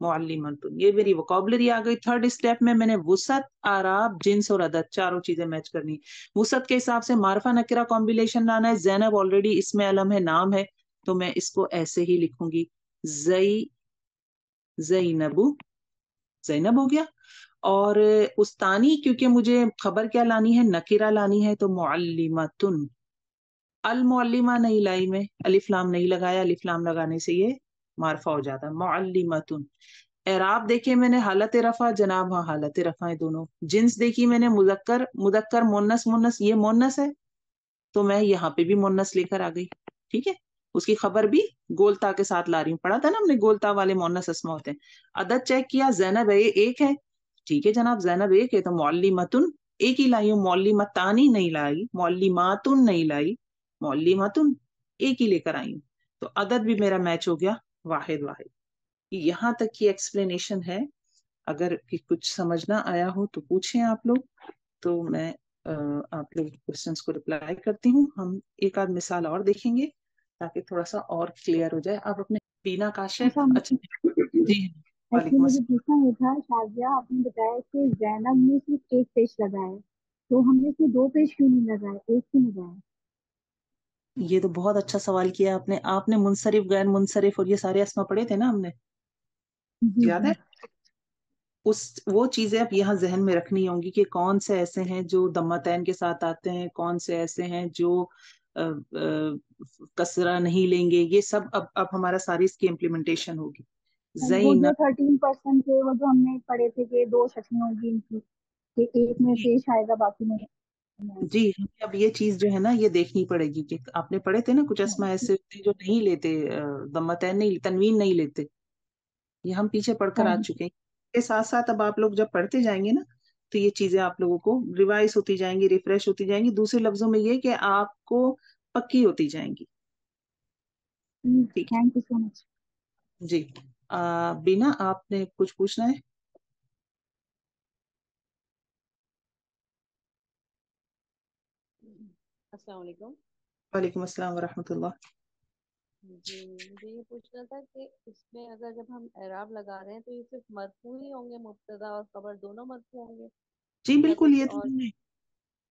معلمتن یہ میری وکابلری آ گئی. تھرڈ اسٹیپ میں نے وسعت، اعراب، جنس اور عدد چاروں چیزیں میچ کرنی. وسعت کے حساب سے معرفہ نکرہ کمبینیشن لانا ہے. زینب آلریڈی اس میں علم ہے، نام ہے، تو میں اس کو ایسے ہی لکھوں گی زینب. زینب ہو گیا. اور استانی کیونکہ مجھے خبر کیا لانی ہے؟ نکرہ لانی ہے، تو معلمتن. المعلمہ نہیں لائی، میں الف لام نہیں لگایا، الف لام لگانے سے یہ معرفہ ہو جاتا ہے معلمتن. اعراب دیکھے میں نے حالت رفع، جناب ہاں حالت رفع ہے دونوں. جنس دیکھی میں نے مذکر مذکر مونس مونس، یہ مونس ہے تو میں یہاں پہ بھی مونس لے کر آ گئی، ٹھیک ہے. اس کی خبر بھی گولتا کے ساتھ لا رہی ہوں، پڑھا تھا نا ہم نے گولتا والے مونس اسما ہوتے ہیں. عدد چیک کیا، زینب ایک ہے، ٹھیک ہے جناب زینب ایک ہے تو معلمتن ایک ہی لائی ہوں. معلمتانی نہیں لائی، معلماتن نہیں لائی، معلمتن ایک ہی لے کر آئی ہوں. تو عدد بھی میرا میچ ہو گیا واحد واحد. یہاں تک کی ایکسپلینیشن ہے. اگر کچھ سمجھ نہ آیا ہو تو پوچھیں آپ لوگ، تو میں آپ لوگ کوشچنس کو رپلائی کرتی ہوں. ہم ایک آدھ مثال اور دیکھیں گے تاکہ تھوڑا سا اور کلیئر ہو جائے. آپ اپنے بینا کاشف، اچھا جی ایکچولی وعلیکم مجھے السلام. پوچھنا یہ تھا شازیہ، آپ نے بتایا کہ زینب نے صرف ایک پیج لگایا ہے، تو ہم نے اس میں دو پیج کیوں نہیں لگائے، ایک کیوں لگایا؟ یہ تو بہت اچھا سوال کیا آپ نے. آپ نے منصرف غیر منصرف اور یہ سارے اسما پڑھے تھے نا ہم نے، جی یاد جی. ہے؟ وہ چیزیں اب یہاں ذہن میں رکھنی ہوں گی کہ کون سے ایسے ہیں جو دمتین کے ساتھ آتے ہیں، کون سے ایسے ہیں جو کسرہ نہیں لیں گے. یہ سب اب ہمارا ساری اس کی امپلیمنٹیشن ہوگی. وہ جو زینب 13% تھے، وہ جو ہم نے پڑھے تھے کہ دو شکلیں ہوگی ان کی، کہ ایک میں پیش آئے گا باقی میں نہیں آئے جی، ہمیں اب یہ چیز جو ہے نا یہ دیکھنی پڑے گی کہ آپ نے پڑھے تھے نا کچھ اسما ایسے ہوتے ہیں جو نہیں لیتے، دمتین نہیں، تنوین نہیں لیتے. یہ ہم پیچھے پڑھ کر گا. آ چکے ہیں. اس کے ساتھ ساتھ اب آپ لوگ جب پڑھتے جائیں گے نا تو یہ چیزیں آپ لوگوں کو ریوائز ہوتی جائیں گی، ریفریش ہوتی جائیں گی. دوسرے لفظوں میں یہ کہ آپ کو پکی ہوتی جائیں گی. ٹھیک تھینک یو سو مچ. ہے جی. بینا آپ نے کچھ پوچھنا ہے؟ السلام علیکم. وعلیکم السلام ورحمۃ اللہ. جی مجھے یہ پوچھنا تھا کہ اس میں اگر جب ہم اعراب لگا رہے ہیں تو یہ صرف مرفوع ہی ہوں گے، مبتدا اور خبر دونوں مرفوع ہوں گے جی یا بالکل، کچھ اور؟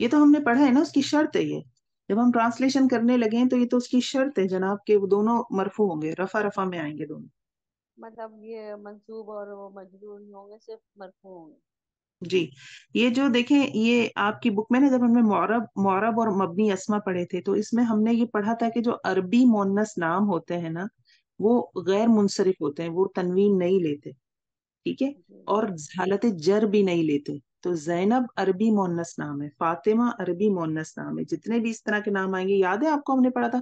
یہ تو ہم نے پڑھا ہے نا، اس کی شرط ہے یہ. جب ہم ٹرانسلیشن کرنے لگے ہیں تو یہ تو اس کی شرط ہے جناب کہ وہ دونوں مرفوع ہوں گے، رفع رفع میں آئیں گے دونوں. مطلب یہ منصوب اور وہ مجرور نہیں ہوں گے، صرف مرفوع ہوں گے. جی، یہ جو دیکھیں یہ آپ کی بک میں نا جب ہم نے معرب اور مبنی اسما پڑھے تھے تو اس میں ہم نے یہ پڑھا تھا کہ جو عربی مونس نام ہوتے ہیں نا وہ غیر منصرف ہوتے ہیں، وہ تنوین نہیں لیتے، ٹھیک ہے، جی اور حالت جر بھی نہیں لیتے. تو زینب عربی مونس نام ہے، فاطمہ عربی مونس نام ہے. جتنے بھی اس طرح کے نام آئیں گے، یاد ہے آپ کو ہم نے پڑھا تھا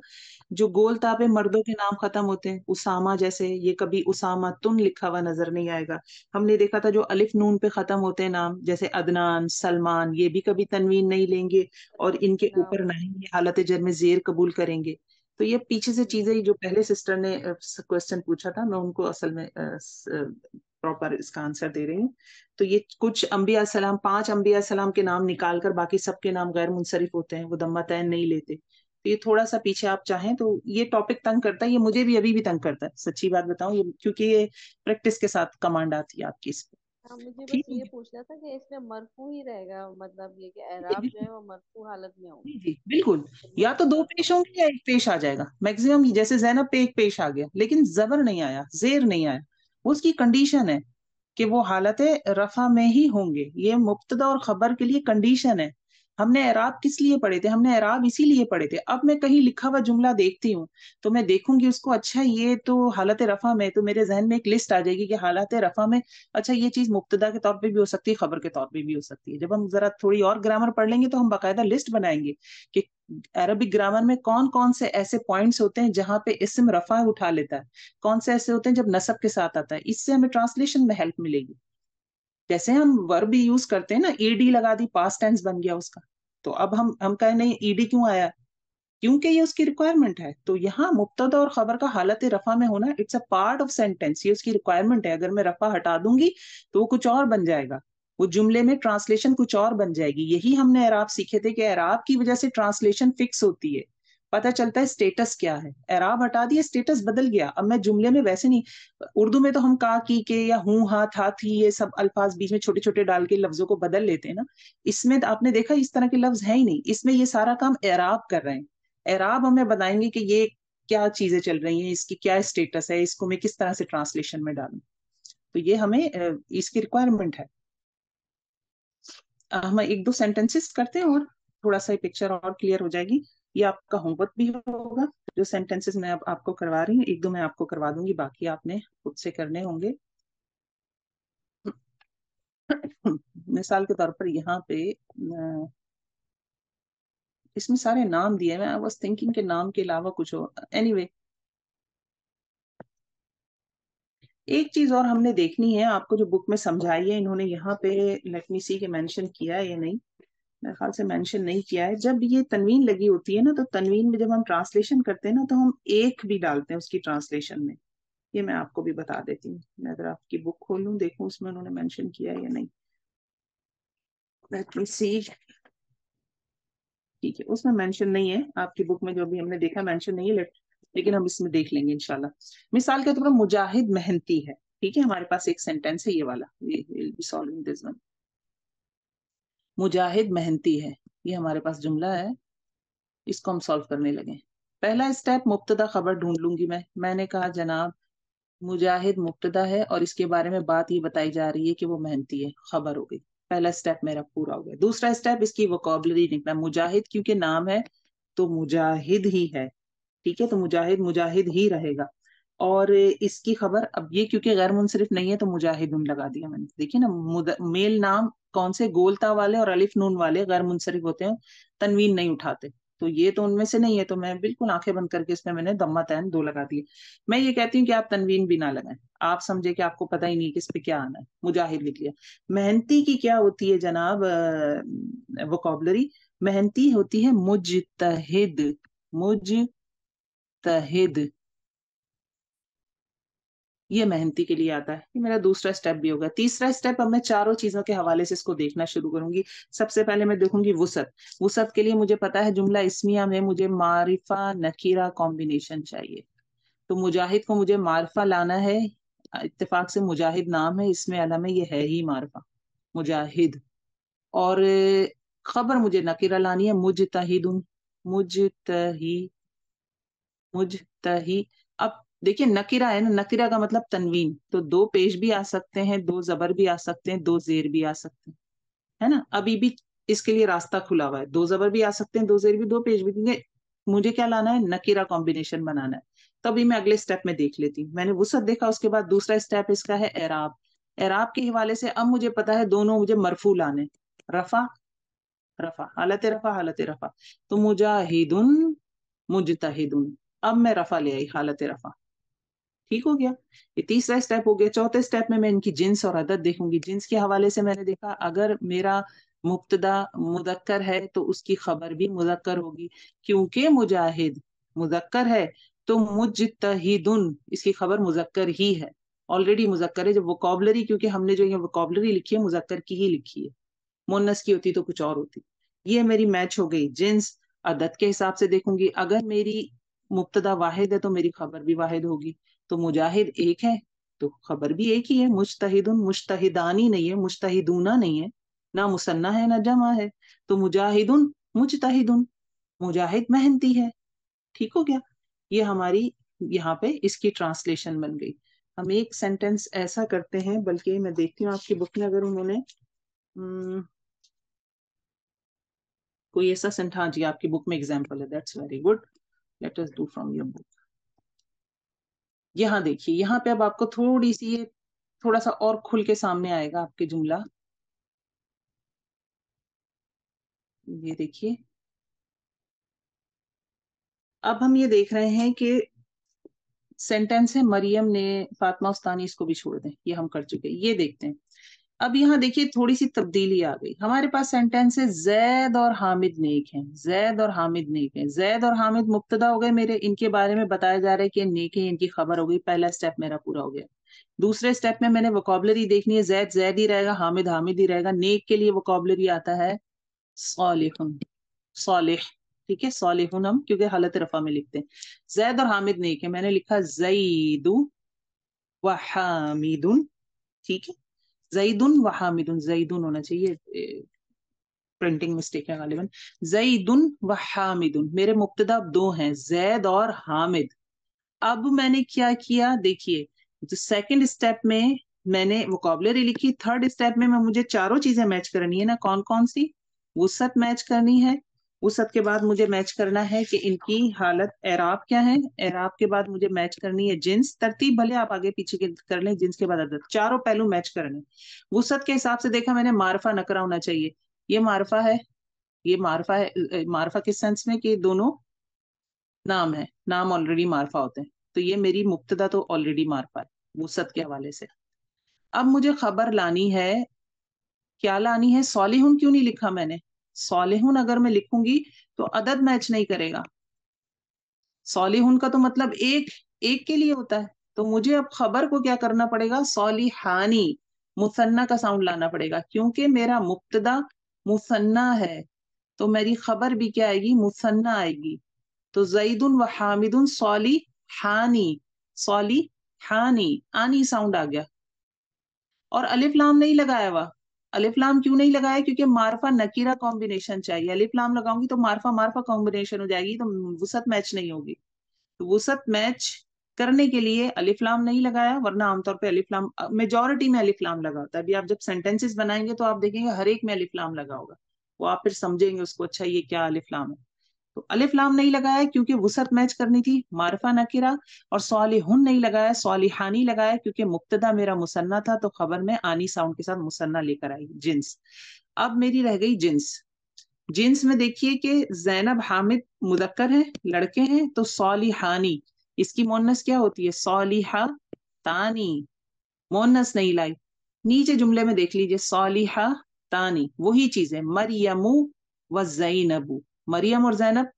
جو گول تابے مردوں کے نام ختم ہوتے ہیں، اسامہ جیسے، یہ کبھی اسامہ تن لکھا ہوا نظر نہیں آئے گا. ہم نے دیکھا تھا جو الف نون پہ ختم ہوتے ہیں نام جیسے عدنان، سلمان، یہ بھی کبھی تنوین نہیں لیں گے اور ان کے نام. اوپر نہ ہی حالت جر میں زیر قبول کریں گے. تو یہ پیچھے سے چیزیں جو پہلے سسٹر نے کوشچن پوچھا تھا، میں ان کو اصل میں پراپر اس کا آنسر دے رہی ہوں. تو یہ کچھ انبیاء السلام، 5 انبیاء السلام کے نام نکال کر باقی سب کے نام غیر منصرف ہوتے ہیں، وہ دمتین نہیں لیتے. تو یہ تھوڑا سا پیچھے آپ چاہیں تو یہ ٹاپک تنگ کرتا ہے، یہ مجھے بھی ابھی بھی تنگ کرتا ہے، سچی بات بتاؤں، یہ کیونکہ یہ پریکٹس کے ساتھ کمانڈ آتی ہے آپ کی اس پہ. ہاں مجھے ٹھیک بس ہے یہ پوچھنا تھا کہ اس میں مرفوع ہی رہے گا، مطلب یہ کہ جی اعراب جو ہے وہ مرفوع حالت میں ہوں جی گے، جی بالکل. یا تو مبتدا 2 اور پیش خبر. ہوں گے یا 1 پیش آ جائے گا میکسیمم. جیسے زینب پہ 1 پیش آ گیا لیکن زبر نہیں آیا، زیر نہیں آیا، وہ اس کی کنڈیشن ہے کہ وہ حالت رفع میں ہی ہوں گے. یہ مبتدا اور خبر کے لیے کنڈیشن ہے. ہم نے اعراب کس لیے پڑھے تھے؟ ہم نے اعراب اسی لیے پڑھے تھے. اب میں کہیں لکھا ہوا جملہ دیکھتی ہوں تو میں دیکھوں گی اس کو، اچھا یہ تو حالت رفع میں، تو میرے ذہن میں ایک لسٹ آ جائے گی کہ حالت رفع میں اچھا یہ چیز مبتدا کے طور پہ بھی ہو سکتی ہے، خبر کے طور پہ بھی ہو سکتی ہے. جب ہم ذرا تھوڑی اور گرامر پڑھ لیں گے تو ہم باقاعدہ لسٹ بنائیں گے کہ عربک گرامر میں کون کون سے ایسے پوائنٹس ہوتے ہیں جہاں پہ اسم رفع اٹھا لیتا ہے، کون سے ایسے ہوتے ہیں جب نصب کے ساتھ آتا ہے. اس سے ہمیں ٹرانسلیشن میں ہیلپ ملے گی. جیسے ہم ورب بھی یوز کرتے ہیں نا، ای ڈی لگا دی، پاسٹ ٹینس بن گیا اس کا، تو اب ہم کہیں نہیں ای ڈی کیوں آیا؟ کیونکہ یہ اس کی ریکوائرمنٹ ہے. تو یہاں مبتدا اور خبر کا حالت رفع میں ہونا it's a part of sentence, یہ اس کی ریکوائرمنٹ ہے. اگر میں رفع ہٹا دوں گی تو وہ کچھ اور بن جائے گا، وہ جملے میں ٹرانسلیشن کچھ اور بن جائے گی. یہی ہم نے اعراب سیکھے تھے کہ اعراب کی وجہ سے ٹرانسلیشن فکس ہوتی ہے، پتہ چلتا ہے اسٹیٹس کیا ہے. اعراب ہٹا دیا، اسٹیٹس بدل گیا. اب میں جملے میں ویسے نہیں، اردو میں تو ہم کا کی کے یا ہوں ہاں تھا تھی یہ سب الفاظ بیچ میں چھوٹے چھوٹے ڈال کے لفظوں کو بدل لیتے ہیں نا. اس میں آپ نے دیکھا اس طرح کے لفظ ہے ہی نہیں، اس میں یہ سارا کام اعراب کر رہے ہیں. اعراب ہمیں بتائیں گے کہ یہ کیا چیزیں چل رہی ہیں، اس کی کیا اسٹیٹس ہے، اس کو میں کس طرح سے ٹرانسلیشن میں ڈالوں. تو یہ ہمیں اس کی ریکوائرمنٹ ہے. ہم 1-2 سینٹینسز کرتے ہیں اور تھوڑا سا پکچر اور کلیئر ہو جائے گی. یہ آپ کا ہوم ورک بھی ہوگا. جو سینٹینسز میں اب آپ کو کروا رہی ہوں 1-2 میں آپ کو کروا دوں گی، باقی آپ نے خود سے کرنے ہوں گے. مثال کے طور پر یہاں پہ اس میں سارے نام دیے، میں بس تھنکنگ کے نام کے علاوہ کچھ ہو. اینی وے ایک چیز اور ہم نے دیکھنی ہے، آپ کو جو بک میں سمجھائی ہے انہوں نے یہاں پہ، لیٹ می سی کہ مینشن کیا ہے یا نہیں، میرے خیال سے مینشن نہیں کیا ہے. جب یہ تنوین لگی ہوتی ہے نا، تو تنوین میں جب ہم ٹرانسلیشن کرتے ہیں نا تو ہم ایک بھی ڈالتے ہیں اس کی ٹرانسلیشن میں. یہ میں آپ کو بھی بتا دیتی ہوں. میں اگر آپ کی بک کھول لوں دیکھوں اس میں انہوں نے مینشن کیا ہے یا نہیں. لیٹ می سی. ٹھیک ہے، اس میں مینشن نہیں ہے. آپ کی بک میں جو بھی ہم نے دیکھا مینشن نہیں ہے، لیکن ہم اس میں دیکھ لیں گے انشاءاللہ. مثال کے طور پر مجاہد محنتی ہے. ٹھیک ہے، ہمارے پاس ایک سینٹینس ہے یہ والا، مجاہد محنتی ہے. یہ ہمارے پاس جملہ ہے، اس کو ہم سالو کرنے لگے. پہلا اسٹیپ مبتدا خبر ڈھونڈ لوں گی. میں نے کہا جناب مجاہد مبتدا ہے اور اس کے بارے میں بات یہ بتائی جا رہی ہے کہ وہ محنتی ہے، خبر ہو گئی. پہلا اسٹیپ میرا پورا ہو گیا. دوسرا اسٹیپ اس کی ووکیبلری نکلا. مجاہد کیونکہ نام ہے تو مجاہد ہی ہے. ٹھیک ہے، تو مجاہد مجاہد ہی رہے گا. اور اس کی خبر اب یہ کیونکہ غیر منصرف نہیں ہے تو مجاہدن لگا دیا میں نے. دیکھیے نا، میل نام کون سے گولتا والے اور الف نون والے غیر منصرف ہوتے ہیں، تنوین نہیں اٹھاتے. تو یہ تو ان میں سے نہیں ہے، تو میں بالکل آنکھیں بند کر کے اس میں نے دمتین 2 لگا دیے. میں یہ کہتی ہوں کہ آپ تنوین بھی نہ لگائیں. آپ سمجھے کہ آپ کو پتہ ہی نہیں کہ اس پہ کیا آنا ہے. مجاہد لکھ لیا. محنتی کی کیا ہوتی ہے جناب ووکیبلری؟ محنتی ہوتی ہے مجتہد. مجتہد یہ محنتی کے لیے آتا ہے. یہ میرا دوسرا اسٹیپ بھی ہوگا. تیسرا اسٹیپ اب میں چاروں چیزوں کے حوالے سے اس کو دیکھنا شروع کروں گی. سب سے پہلے میں دیکھوں گی وسعت. وسعت کے لیے مجھے پتا ہے جملہ اسمیہ میں مجھے معرفہ نکیرہ کمبینیشن چاہیے. تو مجاہد کو مجھے معرفہ لانا ہے. اتفاق سے مجاہد نام ہے، اس میں علم ہے، یہ ہے ہی معرفہ مجاہد. اور خبر مجھے نکیرہ لانی ہے، مجتہد. مجتہی. اب دیکھیے نکیرہ ہے نا، نکیرہ کا مطلب تنوین، تو 2 پیش بھی آ سکتے ہیں، 2 زبر بھی آ سکتے ہیں، 2 زیر بھی آ سکتے ہیں، ہے نا. ابھی بھی اس کے لیے راستہ کھلا ہوا ہے. 2 زبر بھی آ سکتے ہیں، 2 زیر بھی، 2 پیش بھی. کیونکہ مجھے کیا لانا ہے؟ نکیرہ کمبینیشن بنانا ہے. تبھی میں اگلے اسٹیپ میں دیکھ لیتی ہوں. میں نے وسعت دیکھا، اس کے بعد دوسرا اسٹیپ اس کا ہے اعراب. اعراب کے حوالے سے اب مجھے پتا ہے دونوں مجھے مرفوع لانے، رفع رفع، حالت رفع حالت رفع. تو مجاہدن مجتہدن، اب میں رفع لے آئی، حالت رفع. ٹھیک ہو گیا. یہ تیسرا اسٹیپ ہو گیا. چوتھے اسٹیپ میں ان کی جنس اور عدد دیکھوں گی. جنس کے حوالے سے میں نے دیکھا اگر میرا مبتدا مذکر ہے تو اس کی خبر بھی مذکر ہوگی، کیونکہ مجاہد मुजक्कर है तो मुजतहिदुन, इसकी खबर मुजक्कर ही है, ऑलरेडी मुजक्कर है। जब वोकैबुलरी, क्योंकि हमने जो ये वोकैबुलरी लिखी है मुजक्कर की ही लिखी है, मुन्नस की होती तो कुछ और होती। ये मेरी मैच हो गई। जिन्स अदद के हिसाब से देखूंगी, अगर मेरी मुब्तदा वाहिद है तो मेरी खबर भी वाहिद होगी। तो मुजाहिद एक है तो खबर भी एक ही है। मुजतहिदुन, मुजतहिदानी नहीं है, मुजतहिदूना नहीं है, ना मुसन्ना है ना जमा है। तो मुजाहिदुन मुजतहिदुन, मुजाहिद मेहनती है। ठीक हो गया। ये हमारी यहाँ पे इसकी ट्रांसलेशन बन गई। हम एक सेंटेंस ऐसा करते हैं, बल्कि मैं देखती हूँ आपकी बुक में अगर उन्होंने कोई ऐसा सेंटेंस, हाँ जी आपकी बुक में एग्जाम्पल है, that's very good, let us do from your book. यहाँ देखिए, यहाँ पे अब आपको थोड़ी सी ये थोड़ा सा और खुल के सामने आएगा आपके जुमला। ये देखिए, अब हम ये देख रहे हैं कि सेंटेंस है मरियम ने फातिमा उस्तानी, इसको भी छोड़ दें, ये हम कर चुके हैं। ये देखते हैं, अब यहाँ देखिए थोड़ी सी तब्दीली आ गई। हमारे पास सेंटेंस है जैद और हामिद नेक हैं, जैद और हामिद नेक हैं। जैद और हामिद मुब्तदा हो गए मेरे, इनके बारे में बताया जा रहा है कि नेक है, इनकी खबर हो गई। पहला स्टेप मेरा पूरा हो गया। दूसरे स्टेप में मैंने वोकैबुलरी देखनी है, जैद जैद ही रहेगा, हामिद हामिद ही रहेगा। नेक के लिए वोकैबुलरी आता है सालिहुन, सालिह। ठीक है, सालिहुन हम क्योंकि हालत रफा में लिखते हैं। जैद और हामिद नेक है, मैंने लिखा जईदु व हामिदुन। ठीक है, जईदुन व हामिदुन, जईदुन होना चाहिए, प्रिंटिंग मिस्टेक है गालिबन। जईदुन व हामिदुन, मेरे मुब्तदा दो हैं, जैद और हामिद। अब मैंने क्या किया देखिए, जो सेकंड स्टेप में मैंने वोकैबुलरी लिखी, थर्ड स्टेप में मुझे चारों चीजें मैच करनी है ना। कौन कौन सी? वुसअत मैच करनी है, वुसअत के बाद मुझे मैच करना है कि इनकी हालत एराब क्या है, एराब के बाद मुझे मैच करनी है जिन्स। तरतीब भले आप आगे पीछे के कर लें, जिन्स के बाद अदद, चारों पहलू मैच करने। वुसअत के हिसाब से देखा मैंने, मारफा नकरा होना चाहिए। ये मारफा है, ये मारफा है। मारफा किस सेंस में कि दोनों नाम है, नाम ऑलरेडी मारफा होते हैं। तो ये मेरी मुब्तदा तो ऑलरेडी मारफा है वुसअत के हवाले से। अब मुझे खबर लानी है, क्या लानी है? सॉलिहुन क्यों नहीं लिखा मैंने? सॉलिहुन अगर मैं लिखूंगी तो अदद मैच नहीं करेगा। सॉलिहुन का तो मतलब एक, एक के लिए होता है। तो मुझे अब खबर को क्या करना पड़ेगा? सॉलिहानी, मुसन्ना का साउंड लाना पड़ेगा, क्योंकि मेरा मुब्तदा मुसन्ना है तो मेरी खबर भी क्या आएगी? मुसन्ना आएगी। तो जईदुन व हामिदुन सॉलिहानी, सॉलिहानी, आनी साउंड आ गया। और अलिफ लाम नहीं लगाया हुआ। अलिफ लाम क्यों नहीं लगाया? क्योंकि मारफा नकीरा कॉम्बिनेशन चाहिए। अलिफ लाम लगाऊंगी तो मारफा मारफा कॉम्बिनेशन हो जाएगी, तो वुसअत मैच नहीं होगी। तो वुसअत मैच करने के लिए अलिफ लाम नहीं लगाया, वरना आमतौर पे अलिफ लाम मेजोरिटी में अलिफ लाम लगा होता है। अभी आप जब सेंटेंसेस बनाएंगे तो आप देखेंगे हर एक में अलिफ लाम लगा होगा, वो आप फिर समझेंगे उसको, अच्छा ये क्या अलिफ लाम है। तो अलिफ लाम नहीं लगाया क्योंकि वुसअत मैच करनी थी, मारफा नकीरा। और सॉलिहुन नहीं लगाया, सॉलिहानी लगाया क्योंकि मुब्तदा मेरा मुसन्ना था, तो खबर में आनी साउंड के साथ मुसन्ना लेकर आई, जिन्स। अब मेरी रह गई जिन्स। जिन्स में देखिए कि जैनब हामिद मुदक्कर है, लड़के हैं, तो सॉलिहानी, इसकी मोन्नस क्या होती है? सॉलिहा तानी, मोन्नस नहीं लाई। नीचे जुमले में देख लीजिए, सॉलिहा तानी, वही चीज है। मरियमु व जैनबू, मरियम और जैनब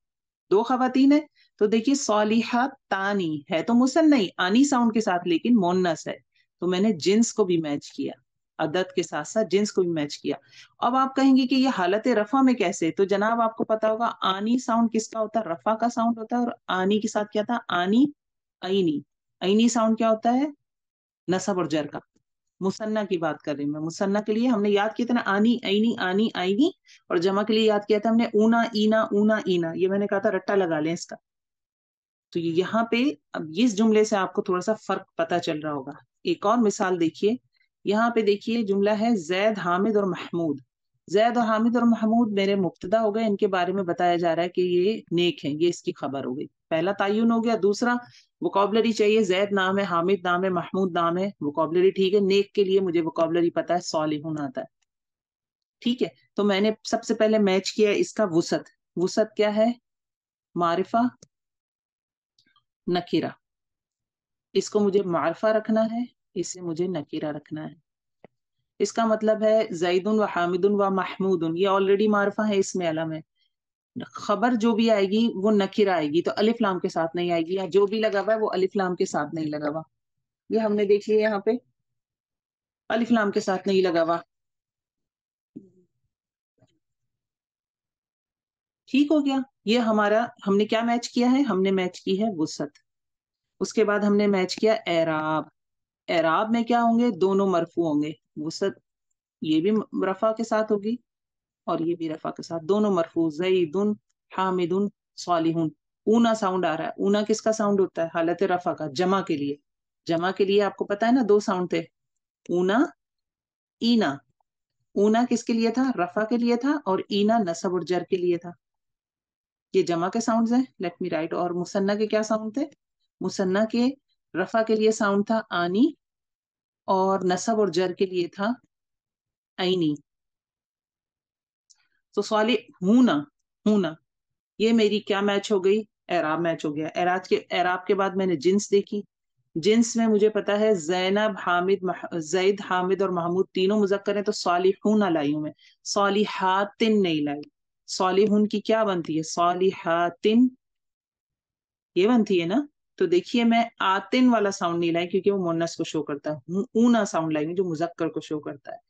दो खवातीन है। तो देखिए सॉलिहा तानी है तो मुसन्ना ही, आनी साउंड के साथ, लेकिन मोन्नस है। तो मैंने जिन्स को भी मैच किया, अदद के साथ साथ जिन्स को भी मैच किया। अब आप कहेंगे कि ये हालत रफा में कैसे? तो जनाब आपको पता होगा आनी साउंड किसका होता है? रफा का साउंड होता है। और आनी के साथ क्या था? आनी, आईनी। आईनी साउंड क्या होता है? नसब और जर का। मुसन्ना की बात कर रही हूँ मैं। मुसन्ना के लिए हमने याद किया था ना, आनी आईनी आनी आईनी। और जमा के लिए याद किया था हमने ऊना ईना ऊना ईना। ये मैंने कहा था रट्टा लगा लें इसका। तो यहाँ पे अब इस जुमले से आपको थोड़ा सा फर्क पता चल रहा होगा। एक और मिसाल देखिए, यहाँ पे देखिए जुमला है जैद हामिद और महमूद। जैद और हामिद और महमूद मेरे मुब्तदा हो गए, इनके बारे में बताया जा रहा है कि ये नेक हैं, ये इसकी खबर हो गई। पहला तायुन हो गया। दूसरा वोकैबुलरी चाहिए, जैद नाम है, हामिद नाम है, महमूद नाम है, वोकैबुलरी ठीक है। नेक के लिए मुझे वोकैबुलरी पता है, सॉलिहुन आता है। ठीक है, तो मैंने सबसे पहले मैच किया इसका वुसअत। वुसअत क्या है? मारिफा नकीरा। इसको मुझे मारफा रखना है, इसे मुझे नकीरा रखना है। इसका मतलब है जैदुन व हामिदुन व महमूदुन, ये ऑलरेडी मारफा है, इसमें अलम है। खबर जो भी आएगी वो नकिरा आएगी, तो अलिफ लाम के साथ नहीं आएगी, या जो भी लगा हुआ है वो अलिफ लाम के साथ नहीं लगा हुआ। ये हमने देखिए यहाँ पे अलिफ लाम के साथ नहीं लगा हुआ। ठीक हो गया। ये हमारा, हमने क्या मैच किया है, हमने मैच की है वुसत। उसके बाद हमने मैच किया एराब। एराब में क्या होंगे, दोनों मरफू होंगे। वुसत ये भी रफा के साथ होगी और ये भी रफा के साथ, दोनों मरफू। ज़ैदुन, हामिदुन, सालिहुन। ऊना साउंड आ रहा है। ऊना किसका साउंड होता है, हालत रफा का, जमा के लिए। जमा के लिए आपको पता है ना, दो साउंड थे, ऊना, ईना। ऊना किसके लिए था, रफा के लिए था, और ईना नसब और जर के लिए था। ये जमा के साउंड्स हैं, लेट मी राइट। और मुसन्ना के क्या साउंड थे, मुसन्ना के रफा के लिए साउंड था आनी, और नसब और जर के लिए था आईनी। तो सवाल हूना, हूना, ये मेरी क्या मैच हो गई, एराब मैच हो गया। एराब के बाद मैंने जिन्स देखी। जिन्स में मुझे पता है जैनब, हामिद, जैद, हामिद और महमूद तीनों मुजक्कर हैं, तो सालिहून लाई हूं मैं, सालिहातिन नहीं लाई। सालिहुन की क्या बनती है, सालिहातिन, ये बनती है ना। तो देखिए मैं आतिन वाला साउंड नहीं लाई क्योंकि वो मुन्नस को शो करता है, ऊना साउंड लाई जो मुजक्कर को शो करता है।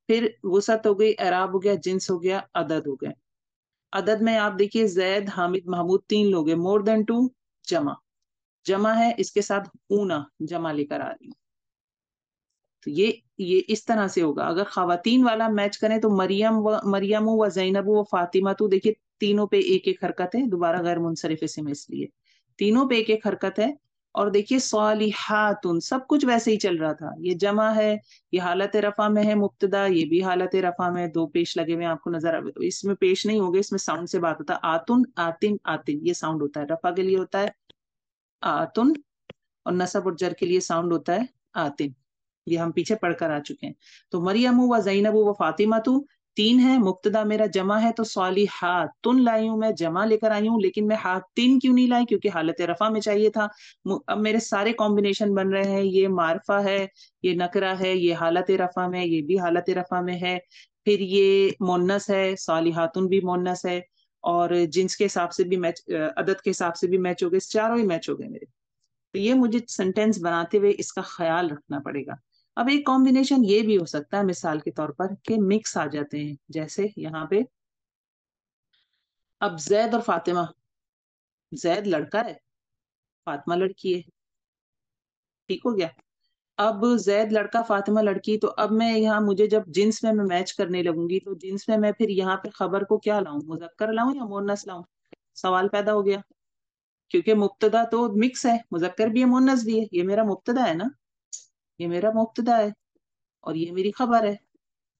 फिर वसत हो गई, एराब हो गया, जिन्स हो गया, अदद हो गया। अदद में आप देखिए जैद, हामिद, महमूद तीन लोग हैं, मोर देन टू, जमा। जमा है, इसके साथ ऊना जमा लेकर आ रही हूँ। तो ये इस तरह से होगा। अगर खवातीन वाला मैच करें तो मरियम व जैनब व फातिमा, तो देखिए तीनों पे एक एक हरकत है, दोबारा गैर मुनसरिफ इसी में, इसलिए तीनों पे एक एक हरकत है। और देखिए सालिहातुन, सब कुछ वैसे ही चल रहा था। ये जमा है, ये हालत रफा में है मुब्तदा, ये भी हालत रफा में, दो पेश लगे हुए आपको नजर आ, इसमें पेश नहीं होंगे, इसमें साउंड से बात होता है। आतुन, आतिन, आतिन, ये साउंड होता है। रफा के लिए होता है आतुन, और नसब और जर के लिए साउंड होता है आतिन। ये हम पीछे पढ़कर आ चुके हैं। तो मरियम व जैनब व फातिमा तू तीन है, मुक्तदा मेरा जमा है, तो सालिहातुन लाई हूं मैं, जमा लेकर आई हूं। लेकिन मैं हातिन क्यों नहीं लाई, क्योंकि हालत रफा में चाहिए था। अब मेरे सारे कॉम्बिनेशन बन रहे हैं, ये मारफा है, ये नकरा है, ये हालत रफा में, ये भी हालत रफा में है, फिर ये मोन्नस है, सालिहातुन भी मोन्नस है, और जिन्स के हिसाब से भी मैच, अदद के हिसाब से भी मैच हो गए, चारों ही मैच हो गए मेरे। तो ये मुझे सेंटेंस बनाते हुए इसका ख्याल रखना पड़ेगा। अब एक कॉम्बिनेशन ये भी हो सकता है मिसाल के तौर पर कि मिक्स आ जाते हैं, जैसे यहाँ पे अब जैद और फातिमा, जैद लड़का है, फातिमा लड़की है, ठीक हो गया। अब जैद लड़का, फातिमा लड़की, तो अब मैं यहाँ, मुझे जब जिन्स में मैं मैच करने लगूंगी, तो जिन्स में मैं फिर यहाँ पे खबर को क्या लाऊं, मुजक्कर लाऊं या मुन्नस लाऊं, सवाल पैदा हो गया। क्योंकि मुब्तदा तो मिक्स है, मुजक्कर भी है मुन्नस भी है, ये मेरा मुब्तदा है ना, ये मेरा मुब्तदा है और ये मेरी खबर है।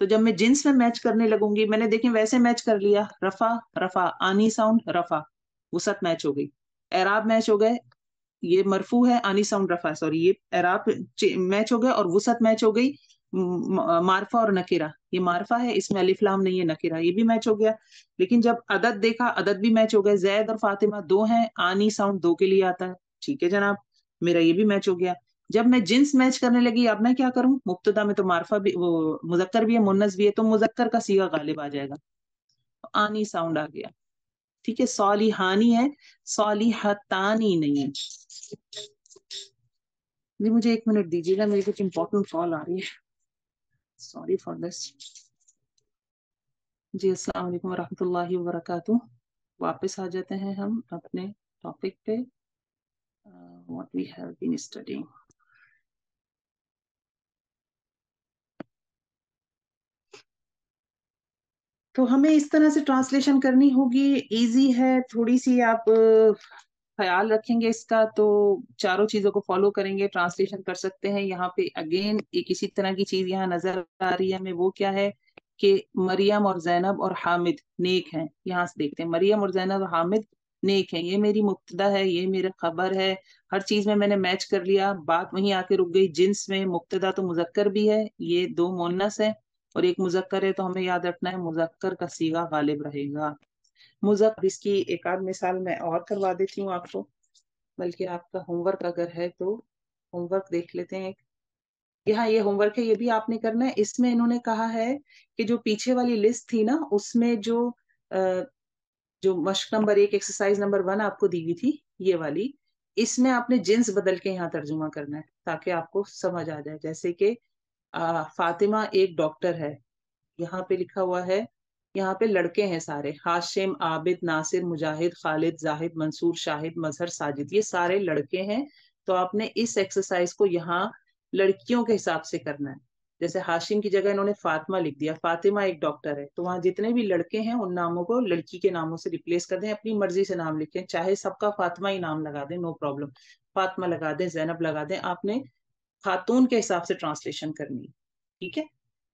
तो जब मैं जिन्स में मैच करने लगूंगी, मैंने देखिए वैसे मैच कर लिया, रफा, रफा, आनी साउंड, रफा, वसत मैच हो गई। एराब मैच हो गए, ये मरफू है, आनी साउंड रफा, सॉरी, ये एराब मैच हो गए, और वसत मैच हो गई, मारफा और नकीरा। ये मारफा है, इसमें अलिफ लाम नहीं है, नकीरा, ये भी मैच हो गया। लेकिन जब अदद देखा, अदद भी मैच हो गए, जैद और फातिमा दो हैं, आनी साउंड दो के लिए आता है, ठीक है जनाब, मेरा ये भी मैच हो गया। जब मैं जिन्स मैच करने लगी, अब मैं क्या करूं, मुब्तदा में तो मारफा भी, वो मुजक्कर भी है, मुन्नस भी है, तो मुजक्कर का सीगा गालिब आ जाएगा, तो आनी साउंड आ गया, ठीक है। सॉलिहानी है, सॉलिहतानी नहीं है। जी मुझे एक मिनट दीजिएगा, मेरी कुछ इंपॉर्टेंट कॉल आ रही है, सॉरी फॉर दिस। जी अस्सलाम वालेकुम वरहमतुल्लाहि वबरकातुह। वापस आ जाते हैं हम अपने टॉपिक पे, what we have been studying. तो हमें इस तरह से ट्रांसलेशन करनी होगी, इजी है थोड़ी सी, आप ख्याल रखेंगे इसका तो चारों चीजों को फॉलो करेंगे, ट्रांसलेशन कर सकते हैं। यहाँ पे अगेन एक इसी तरह की चीज यहाँ नजर आ रही है हमें, वो क्या है कि मरियम और जैनब और हामिद नेक हैं। यहाँ से देखते हैं, मरियम और जैनब और हामिद नेक हैं, ये मेरी मुब्तदा है, ये मेरा खबर है, हर चीज में मैंने मैच कर लिया, बात वहीं आके रुक गई। जिन्स में मुब्तदा तो मुजक्कर भी है, ये दो मोन्नस है और एक मुजक्कर है, तो हमें याद रखना है मुजक्कर का सीगा गालिब रहेगा। मुजक्कर, इसकी एक आध मिसाल मैं और करवा देती हूँ आपको, बल्कि आपका होमवर्क अगर है तो होमवर्क देख लेते हैं। यहाँ ये होमवर्क है, ये भी आपने करना है। इसमें इन्होंने कहा है कि जो पीछे वाली लिस्ट थी ना, उसमें जो जो मश्क नंबर 1 एक्सरसाइज नंबर 1 आपको दी हुई थी, ये वाली, इसमें आपने जिन्स बदल के यहाँ तर्जुमा करना है ताकि आपको समझ आ जाए। जैसे कि फातिमा एक डॉक्टर है, यहाँ पे लिखा हुआ है, यहाँ पे लड़के हैं सारे, हाशिम, आबिद, नासिर, मुजाहिद, खालिद, जाहिद, मंसूर, शाहिद, मजहर, साजिद, ये सारे लड़के हैं। तो आपने इस एक्सरसाइज को यहाँ लड़कियों के हिसाब से करना है। जैसे हाशिम की जगह इन्होंने फातिमा लिख दिया, फातिमा एक डॉक्टर है, तो वहां जितने भी लड़के हैं उन नामों को लड़की के नामों से रिप्लेस कर दें, अपनी मर्जी से नाम लिखें, चाहे सबका फातिमा ही नाम लगा दें, नो प्रॉब्लम, फातिमा लगा दें, जैनब लगा दें, आपने खातून के हिसाब से ट्रांसलेशन करनी है। ठीक है,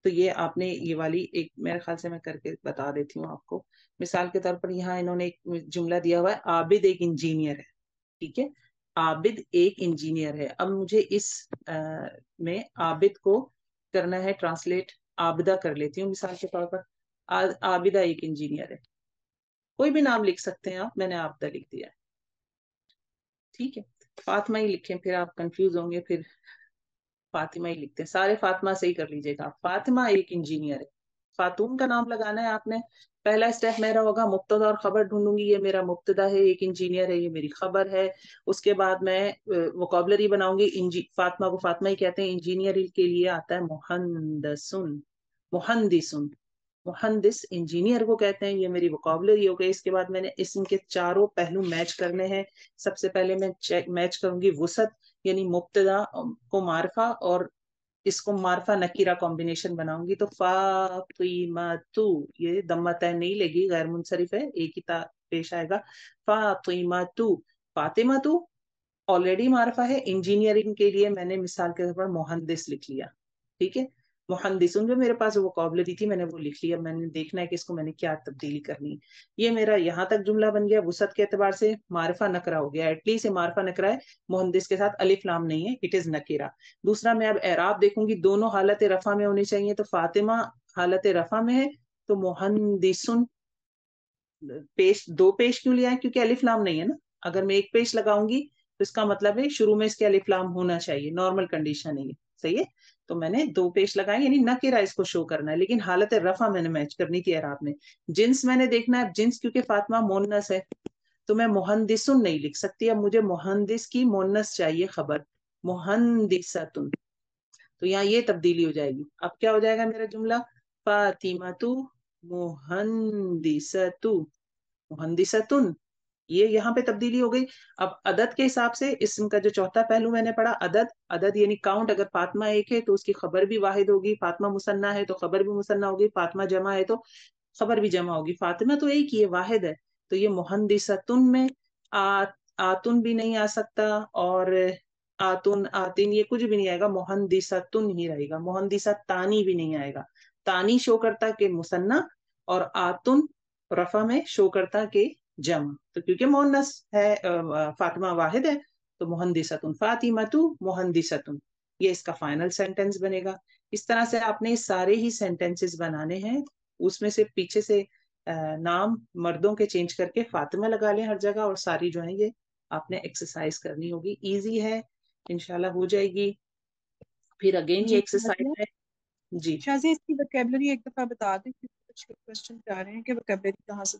तो ये आपने ये वाली एक, मेरे ख्याल से मैं करके बता देती हूँ आपको। मिसाल के तौर पर यहाँ इन्होंने एक जुमला दिया हुआ है, आबिद एक इंजीनियर है। ठीक है, आबिद एक इंजीनियर है। अब मुझे इस में आबिद को करना है ट्रांसलेट, आबिदा कर लेती हूँ मिसाल के तौर पर। आबिदा एक इंजीनियर है, कोई भी नाम लिख सकते हैं आप, मैंने आबिदा लिख दिया है। ठीक है, फातिमा ही लिखें, फिर आप कंफ्यूज होंगे, फिर फातिमा ही लिखते हैं, सारे फातिमा से ही कर लीजिएगा। फातिमा एक इंजीनियर है, खातून का नाम लगाना है आपने। पहला स्टेप मेरा होगा मुब्तदा और खबर ढूंढूंगी, ये मेरा मुब्तदा है, एक इंजीनियर है, ये मेरी खबर है। उसके बाद मैं वोकैबुलरी बनाऊंगी। फातिमा को फातिमा ही कहते हैं, इंजीनियर के लिए आता है मुहंदसुन, मुहंदिसुन, मुहंदिस इंजीनियर को कहते हैं, ये मेरी वोकैबुलरी हो गई। इसके बाद मैंने इसम के चारों पहलू मैच करने हैं। सबसे पहले मैं मैच करूंगी वसत, यानी मुब्तदा को मारफा और इसको मारफा नकीरा कॉम्बिनेशन बनाऊंगी। तो फातिमातु, ये दम्मतैन नहीं लगी, गैर मुनसरिफ है, एक ही पेश आएगा। फातिमातु, फातिमातु ऑलरेडी मारफा है, इंजीनियरिंग के लिए मैंने मिसाल के तौर पर मुहंदिस लिख लिया। ठीक है, मुहंदिसुन जो मेरे पास वोकैबुलरी थी मैंने वो लिख लिया, मैंने देखना है कि इसको मैंने क्या तब्दीली करनी है। ये मेरा यहाँ तक जुमला बन गया। वसत के एतबार से मारफा नकरा हो गया, एटलीस्ट ये मारफा नकरा है, मुहंदिस के साथ अलिफ लाम नहीं है, इट इज नकीरा। दूसरा मैं अब एराब देखूंगी, दोनों हालत रफा में होनी चाहिए। तो फातिमा हालत रफा में है, तो मुहंदिसुन पेश, दो पेश क्यों लिया है, क्योंकि अलिफ लाम नहीं है ना। अगर मैं एक पेश लगाऊंगी तो इसका मतलब है शुरू में इसके अलिफ लाम होना चाहिए, नॉर्मल कंडीशन है ये, सही है। तो मैंने दो पेश लगाए, यानी नकीरा इसको शो करना है, लेकिन हालत रफा मैंने मैच करनी थी एराब में। जिन्स मैंने देखना है, जिन्स क्योंकि फातिमा मोन्नस है तो मैं मुहंदिसुन नहीं लिख सकती, अब मुझे मुहंदिस की मोन्नस चाहिए खबर, मुहंदिसतुन। तो यहाँ ये तब्दीली हो जाएगी। अब क्या हो जाएगा मेरा जुमला, फातिमातु मुहंदिसतु, मुहंदिसतुन, ये यहाँ पे तब्दीली हो गई। अब अदद के हिसाब से इसम का जो चौथा पहलू मैंने पढ़ा, अदद, अदद यानी काउंट। अगर फातिमा एक है तो उसकी खबर भी वाहिद होगी, फातिमा मुसन्ना है तो खबर भी मुसन्ना होगी, फातिमा जमा है तो खबर भी जमा होगी। फातिमा तो एक ही है, वाहिद है, तो ये मुहंदिसतुन में आतुन भी नहीं आ सकता, और आतुन, आतिन, ये कुछ भी नहीं आएगा, मुहंदिसतुन ही रहेगा। मुहंदिसतानी भी नहीं आएगा, तानी शो करता के मुसन्ना, और आतुन रफा में शो करता के जम। तो क्योंकि मोहन्नस है, फातिमा वाहिद है, तो मुहंदिसतुन, फातिमातु मुहंदिसतुन, ये इसका फाइनल सेंटेंस बनेगा। इस तरह से आपने सारे ही सेंटेंसेस बनाने हैं। उसमें से पीछे से नाम मर्दों के चेंज करके फातिमा लगा लें हर जगह, और सारी जो है ये आपने एक्सरसाइज करनी होगी। इजी है, इंशाल्लाह हो जाएगी। फिर अगेन ये जी एक्सरसाइज शाजिया, है जी। शाजिया इसकी वोकेबलरी एक दफा बता दें, क्योंकि कुछ क्वेश्चन आ रहे हैं कि वोकेबलरी कहाँ से।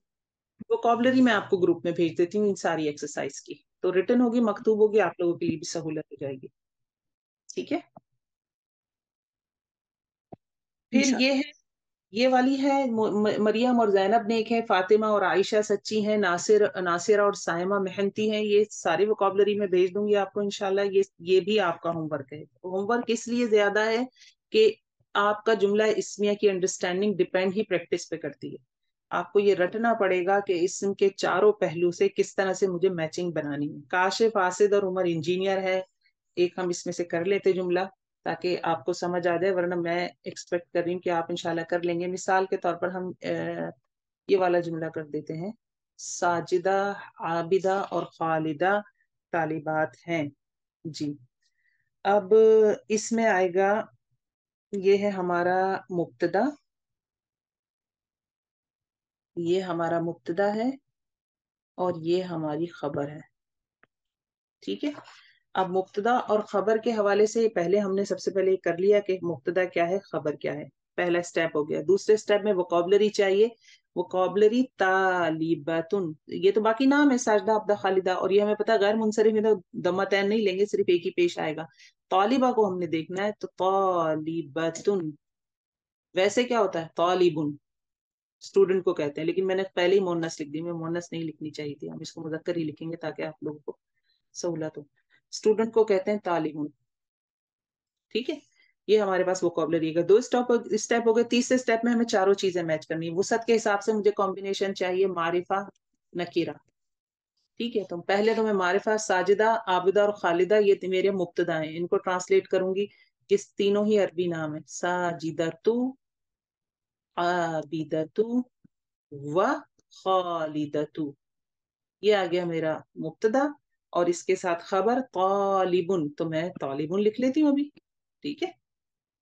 वोकैबुलरी मैं आपको ग्रुप में भेज देती हूँ इन सारी एक्सरसाइज की, तो रिटर्न होगी, मकतूब होगी, आप लोगों के लिए भी सहूलत हो जाएगी। ठीक है, फिर ये है, ये वाली है मरियम और जैनब नेक है, फातिमा और आयशा सच्ची हैं, नासिरा और साइमा मेहनती हैं। ये सारी वोकैबुलरी में भेज दूंगी आपको इंशाल्लाह। ये भी आपका होमवर्क है। होमवर्क इसलिए ज्यादा है कि आपका जुमला इस्मिया की अंडरस्टैंडिंग डिपेंड ही प्रैक्टिस पे करती है। आपको ये रटना पड़ेगा कि इसम के चारों पहलू से किस तरह से मुझे मैचिंग बनानी है। काशिफ, आसिद और उमर इंजीनियर है, एक हम इसमें से कर लेते जुमला ताकि आपको समझ आ जाए, वरना मैं एक्सपेक्ट कर रही हूँ कि आप इंशाल्लाह कर लेंगे। मिसाल के तौर पर हम ये वाला जुमला कर देते हैं, साजिदा, आबिदा और खालिदा तालिबात हैं जी। अब इसमें आएगा, ये है हमारा मुब्तदा, ये हमारा मुब्तदा है, और ये हमारी खबर है। ठीक है, अब मुब्तदा और खबर के हवाले से पहले हमने सबसे पहले कर लिया कि मुब्तदा क्या है, खबर क्या है, पहला स्टेप हो गया। दूसरे स्टेप में वोकैबुलरी चाहिए, वोकैबुलरी तालिबातुन, ये तो बाकी नाम है साजदा अब्दा खालिदा, और ये हमें पता है गैर मुनसरिफ में तो दम्मा-तैन नहीं लेंगे, सिर्फ एक ही पेश आएगा। तालिबा को हमने देखना है तो तालिबातुन, वैसे क्या होता है तालिबुन, स्टूडेंट को कहते हैं, लेकिन मैंने पहले ही मोनस लिख दी, मैं मोनस नहीं लिखनी चाहिए थी, हम इसको मुजक्कर ही लिखेंगे ताकि आप लोगों को सहूलत हो। स्टूडेंट को कहते हैं तालिबुन, ठीक है। ये हमारे पास वोकैबुलरी का 2 स्टेप हो गए। तीसरे स्टेप में हमें चारों चीजें मैच करनी है। वुसअत के हिसाब से मुझे कॉम्बिनेशन चाहिए मारिफा नकीरा, ठीक है। तो पहले तो मैं मारिफा साजिदा आबिदा और खालिदा, ये मेरे मुब्तदा हैं, इनको ट्रांसलेट करूंगी। किस तीनों ही अरबी नाम है, साजिदतु, आबिदतु व खालिदतु। ये आ गया मेरा मुब्तदा, और इसके साथ खबर तालिबुन, तो मैं तालिबुन लिख लेती हूँ अभी, ठीक है,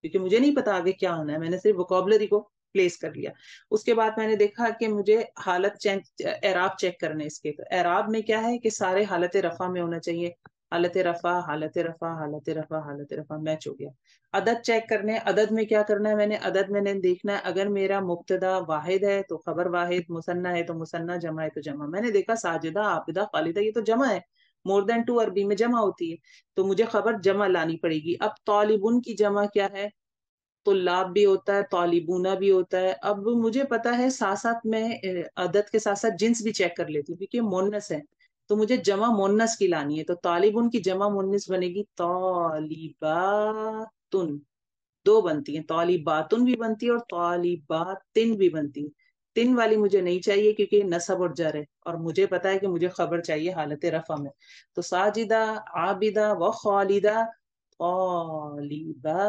क्योंकि मुझे नहीं पता आगे क्या होना है, मैंने सिर्फ वोकैबुलरी को प्लेस कर लिया। उसके बाद मैंने देखा कि मुझे हालत चेक, एराब चेक करने इसके, तो एराब में क्या है कि सारे हालत रफा में होना चाहिए, हालत रफा हालत रफा हालत रफा हालत रफा, मैच हो गया। अदद चेक करने, अदद में क्या करना है मैंने, अदद मैंने देखना है अगर मेरा मुब्तदा वाहिद है तो खबर वाहिद, मुसन्ना है तो मुसन्ना, जमा है तो जमा। मैंने देखा साजिदा आबिदा खालिदा ये तो जमा है, मोर देन 2 अरबी में जमा होती है, तो मुझे खबर जमा लानी पड़ेगी। अब तालिबुन की जमा क्या है, तुल्लाब भी होता है, तालिबूना भी होता है। अब मुझे पता है साथ साथ मैं अदद के साथ साथ जिन्स भी चेक कर लेती हूँ, क्योंकि मोन्नस है, तो मुझे जमा मोन्नस की लानी है, तो तालिबुन की जमा मोन्नस बनेगी तालिबातुन, 2 बनती हैं, तालिबातुन भी बनती है और तालिबातिन भी बनती है। तिन वाली मुझे नहीं चाहिए क्योंकि नसब और जर है, और मुझे पता है कि मुझे खबर चाहिए हालत रफा में, तो साजिदा आबिदा व खालिदा तालिबातुन,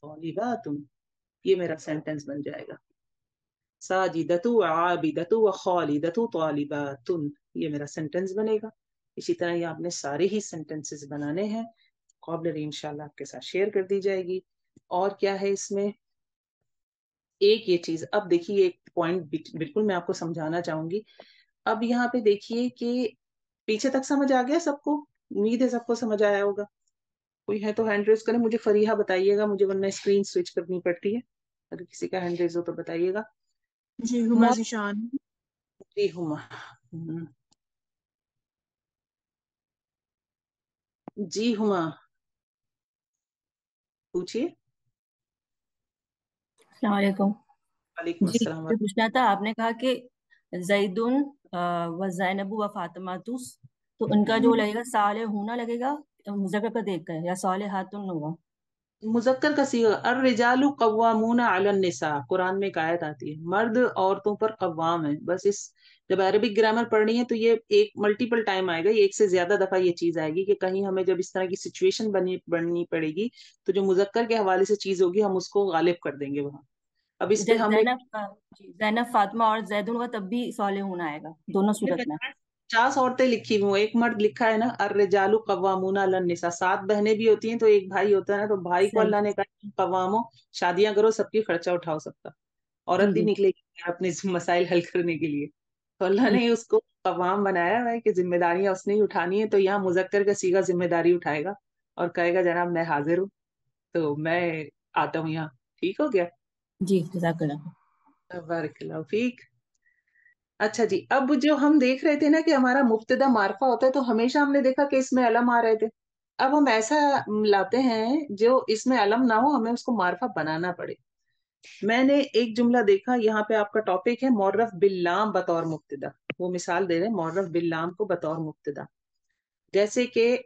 तालिबातुन, ये मेरा सेंटेंस बन जाएगा। साजिदतु आबिदतु व खालिदतु तालिबातुन, ये मेरा सेंटेंस बनेगा। इसी तरह ये आपने सारे ही सेंटेंसेस बनाने हैं। वोकैबुलरी इंशाल्लाह आपके साथ शेयर कर दी जाएगी। और क्या है इसमें, एक ये चीज, अब देखिए एक पॉइंट बिल्कुल मैं आपको समझाना चाहूंगी। अब यहाँ पे देखिए कि पीछे तक समझ आ गया सबको, उम्मीद है सबको समझ आया होगा। कोई है तो हैंड रेज करें, मुझे फरीहा बताइएगा, मुझे वरना स्क्रीन स्विच करनी पड़ती है, अगर किसी का हैंड रेज हो तो बताइएगा। जी हुमा ज़ीशान। जी हुमा, जी हुमा पूछिए। अस्सलाम वालेकुम। वालेकुम जी अस्सलाम। मुझे पूछना था, आपने कहा कि जैदुन व जैनबु व फातिमातुस, तो उनका जो लगेगा साले होना लगेगा मुज़क्कर का देख कर, या साले हातुन होगा? मुजक्कर का सीगा, अर रिजालु कव्वामून अलन निसा, कुरान में एक आयत आती है, मर्द औरतों पर कव्वाम है। बस इस, जब अरबिक ग्रामर पढ़नी है तो ये एक मल्टीपल टाइम आएगा, ये एक से ज्यादा दफा ये चीज आएगी कि कहीं हमें जब इस तरह की सिचुएशन बननी पड़ेगी, तो जो मुजक्कर के हवाले से चीज होगी हम उसको गालिब कर देंगे वहां। अब इस पे हमें जैनब जी, जैनब फातिमा और जैदुन का तब भी साले होना आएगा दोनों सूरत में? 50 औरतें लिखी हुई, एक मर्द लिखा है ना, अर्रिजालु कव्वामूना अलन निसा, 7 बहनें भी होती हैं तो एक भाई होता है ना, तो भाई को सही। अल्लाह ने कहा कव्वामो, शादियां करो, सबकी खर्चा उठाओ सबका, औरत जी भी जी। निकलेगी अपने मसाइल हल करने के लिए, तो अल्लाह जी ने उसको कव्वाम बनाया हुआ है कि जिम्मेदारियां उसने ही उठानी है। तो यहाँ मुजक्कर का सीगा जिम्मेदारी उठाएगा और कहेगा जनाब मैं हाजिर हूँ, तो मैं आता हूँ यहाँ, ठीक हो गया। जी, जज़ाकल्लाह। बारकल्लाहु फीक। अच्छा जी, अब जो हम देख रहे थे ना कि हमारा मुब्तदा मारफा होता है, तो हमेशा हमने देखा कि इसमें अलम आ रहे थे। अब हम ऐसा लाते हैं जो इसमें अलम ना हो, हमें उसको मारफा बनाना पड़े। मैंने एक जुमला देखा, यहाँ पे आपका टॉपिक है मौरफ बिल्लाम बतौर मुब्तदा, वो मिसाल दे रहे हैं मौरफ बिल्लाम को बतौर मुब्तदा। जैसे कि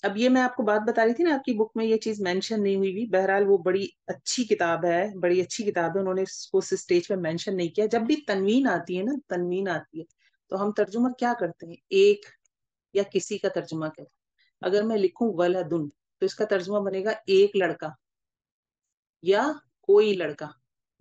अब ये मैं आपको बात बता रही थी ना, आपकी बुक में ये चीज मेंशन नहीं हुई भी, बहरहाल वो बड़ी अच्छी किताब है, बड़ी अच्छी किताब है, उन्होंने इसको उस स्टेज पे मेंशन नहीं किया। जब भी तनवीन आती है ना, तनवीन आती है, तो हम तर्जुमा क्या करते हैं, एक या किसी का तर्जुमा करते हैं। अगर मैं लिखूं वलदुन, तो इसका तर्जुमा बनेगा एक लड़का या कोई लड़का।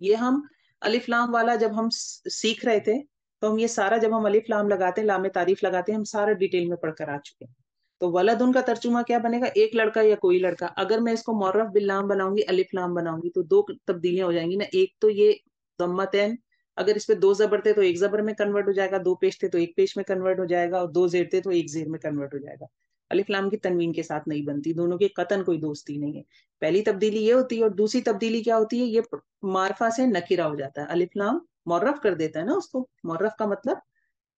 ये हम अलिफ लाम वाला जब हम सीख रहे थे, तो हम ये सारा जब हम अलिफ लाम लगाते हैं, लाम तारीफ लगाते हैं, हम सारा डिटेल में पढ़कर आ चुके हैं। तो वलद उनका तर्जुमा क्या बनेगा, एक लड़का या कोई लड़का। अगर मैं इसको मौरफ बिल लाम बनाऊंगी, अलिफ लाम बनाऊंगी, तो 2 तब्दीलियां हो जाएंगी ना, एक तो ये दम्मतैन, अगर इस पे 2 जबर थे तो एक जबर में कन्वर्ट हो जाएगा, 2 पेश थे तो एक पेश में कन्वर्ट हो जाएगा, और 2 जेर थे तो एक जेर में कन्वर्ट हो जाएगा। अलिफ लाम की तनवीन के साथ नहीं बनती, दोनों की कतन कोई दोस्ती नहीं है। पहली तब्दीली ये होती है, और दूसरी तब्दीली क्या होती है, ये मारफा से नकीरा हो जाता है, अलिफ लाम मुअर्रफ कर देता है ना उसको, मुअर्रफ का मतलब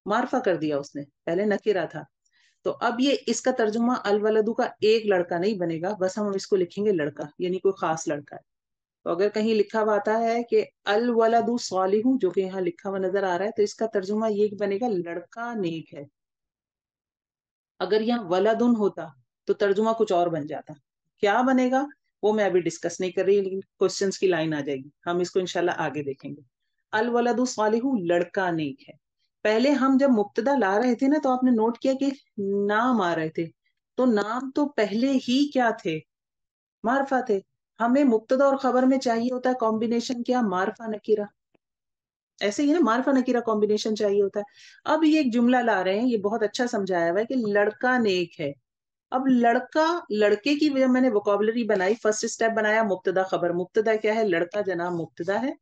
मार्फा कर दिया उसने, पहले नकीरा था। तो अब ये इसका तर्जुमा अल वलदू का एक लड़का नहीं बनेगा, बस हम इसको लिखेंगे लड़का, यानी कोई खास लड़का है। तो अगर कहीं लिखा हुआ आता है कि अल वलदू सालिहू, जो कि यहाँ लिखा हुआ नजर आ रहा है, तो इसका तर्जुमा ये बनेगा लड़का नेक है। अगर यहाँ वलदुन होता तो तर्जुमा कुछ और बन जाता। क्या बनेगा वो मैं अभी डिस्कस नहीं कर रही, लेकिन क्वेश्चंस की लाइन आ जाएगी, हम इसको इंशाल्लाह आगे देखेंगे। अल वलदु सालिहू, लड़का नेक है। पहले हम जब मुब्तदा ला रहे थे ना, तो आपने नोट किया कि नाम आ रहे थे, तो नाम तो पहले ही क्या थे, मार्फा थे। हमें मुब्तदा और खबर में चाहिए होता है कॉम्बिनेशन क्या, मार्फा नकीरा। ऐसे ही ना, मार्फा नकीरा कॉम्बिनेशन चाहिए होता है। अब ये एक जुमला ला रहे हैं, ये बहुत अच्छा समझाया हुआ है कि लड़का नेक है। अब लड़का, लड़के की जब मैंने वोकेबलरी बनाई, फर्स्ट स्टेप बनाया मुब्तदा खबर। मुब्तदा क्या है, लड़का जनाब मुब्तदा है,